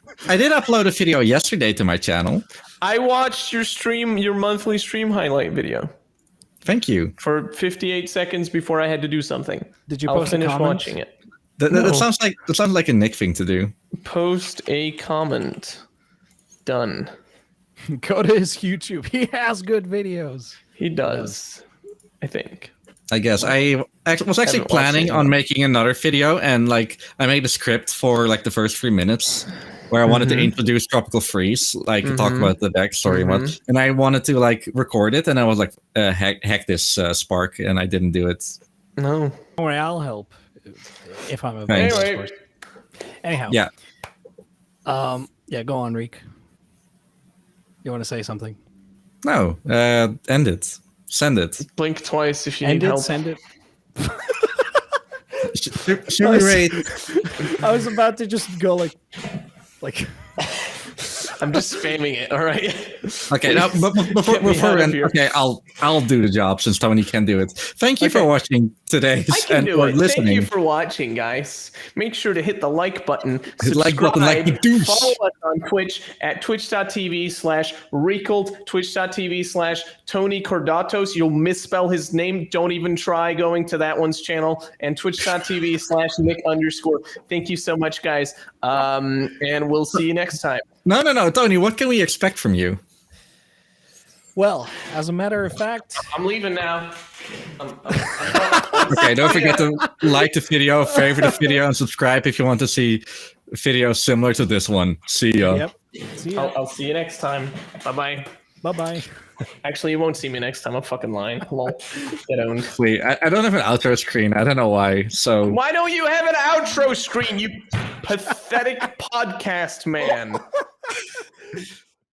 upload a video yesterday to my channel. I watched your stream, your monthly stream highlight video Thank you. for 58 seconds before I had to do something. Did you I'll post a finish comment? watching it. That No. sounds like a Nick thing to do. Post a comment. Done. Go to his YouTube. He has good videos. He does. I think. I guess I was actually Haven't watched planning it. on making another video, and like I made a script for like the first 3 minutes where I wanted to introduce Tropical Freeze, like talk about the backstory and what, and I wanted to like record it, and I was like, hack this Spark, and I didn't do it. No. Don't worry, I'll help if I'm available. Thanks. of Anyway. course. Anyhow. Yeah. Yeah. Go on, Riek. You want to say something? No, end it. Send it. Blink twice if you End need it. help. Send it. Should we rate? I was about to just go like. I'm just spamming it. All right. Okay, now before Get me out of end, here. okay, I'll do the job since Tony can do it. Thank you for Okay. watching today I can and do for it. listening. Thank you for watching, guys. Make sure to hit the like button. Hit like button like subscribe, the deuce. Follow us on Twitch at twitch.tv/Riekelt, twitch.tv/Tony Cordatos. You'll misspell his name. Don't even try going to that one's channel. And twitch.tv/Nickunderscore. Thank you so much, guys. And we'll see you next time. No, Tony, what can we expect from you? Well, as a matter of fact, I'm leaving now. Okay, don't forget to like the video, favorite the video, and subscribe if you want to see videos similar to this one. See ya. yep. See ya. I'll see you next time. Bye-bye. Bye-bye. Actually, you won't see me next time. I'm fucking lying. Lol. Get owned. Wait, I don't have an outro screen. I don't know why. So Why don't you have an outro screen, you pathetic podcast man?